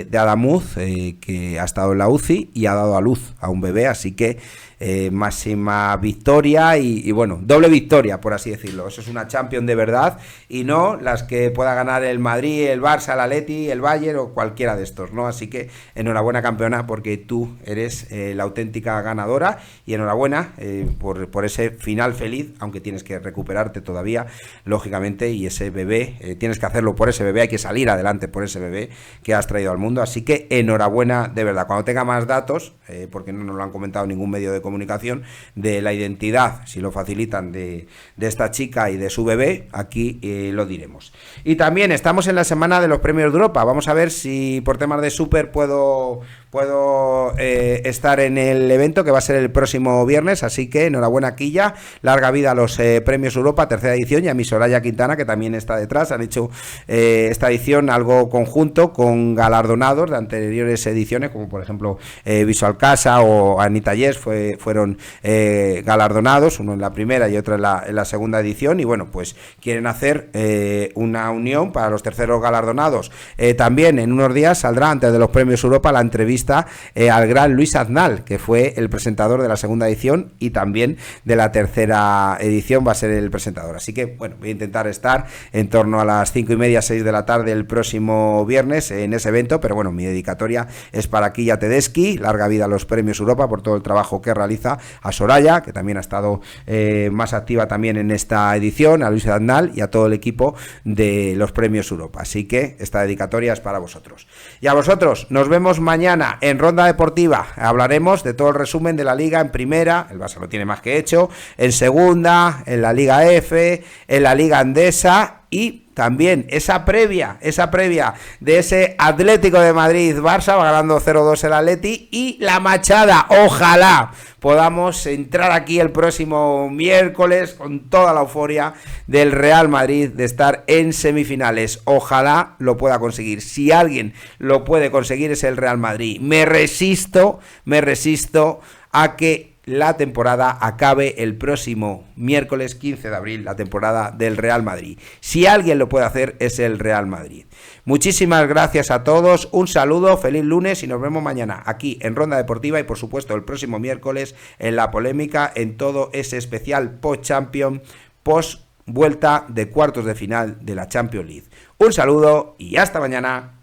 de Adamuz, que ha estado en la UCI y ha dado a luz a un bebé, así que máxima victoria y bueno, doble victoria, por así decirlo. Eso es una Champions de verdad, y no las que pueda ganar el Madrid, el Barça, el Atleti, el Bayern o cualquiera de estos, ¿no? Así que enhorabuena, campeona, porque tú eres la auténtica ganadora, y enhorabuena por ese final feliz, aunque tienes que recuperarte todavía, lógicamente, y ese bebé, tienes que hacerlo por ese bebé, hay que salir adelante por ese bebé que has traído al mundo, así que enhorabuena de verdad. Cuando tenga más datos, porque no nos lo han comentado ningún medio de comunicación, de la identidad, si lo facilitan, de esta chica y de su bebé, aquí lo diremos. Y también estamos en la semana de los premios de Europa. Vamos a ver si por temas de súper puedo estar en el evento, que va a ser el próximo viernes, así que enhorabuena, Quilla, larga vida a los premios Europa, tercera edición, y a mi Soraya Quintana, que también está detrás. Han hecho esta edición algo conjunto con galardonados de anteriores ediciones, como por ejemplo Visual Casa o Anita Yes fueron galardonados, uno en la primera y otro en la segunda edición, y bueno, pues quieren hacer una unión para los terceros galardonados. También en unos días saldrá, antes de los premios Europa, la entrevista al gran Luis Aznal, que fue el presentador de la segunda edición, y también de la tercera edición va a ser el presentador. Así que bueno, voy a intentar estar en torno a las 5:30, 6 de la tarde el próximo viernes en ese evento, pero bueno, mi dedicatoria es para Quilla Tedeschi, larga vida a los premios Europa por todo el trabajo que realiza, a Soraya, que también ha estado más activa también en esta edición, a Luis Aznal y a todo el equipo de los premios Europa. Así que esta dedicatoria es para vosotros. Y a vosotros, nos vemos mañana en Ronda Deportiva. Hablaremos de todo el resumen de la Liga en primera, el Barça lo tiene más que hecho, en segunda, en la Liga F, en la Liga Endesa, y también esa previa de ese Atlético de Madrid-Barça, va ganando 0-2 el Atleti, y la machada. Ojalá podamos entrar aquí el próximo miércoles con toda la euforia del Real Madrid de estar en semifinales. Ojalá lo pueda conseguir. Si alguien lo puede conseguir es el Real Madrid. Me resisto a que la temporada acabe el próximo miércoles 15 de abril, la temporada del Real Madrid. Si alguien lo puede hacer es el Real Madrid. Muchísimas gracias a todos, un saludo, feliz lunes, y nos vemos mañana aquí en Ronda Deportiva, y por supuesto el próximo miércoles en La Polémica, en todo ese especial post-Champions, post vuelta de cuartos de final de la Champions League. Un saludo y hasta mañana.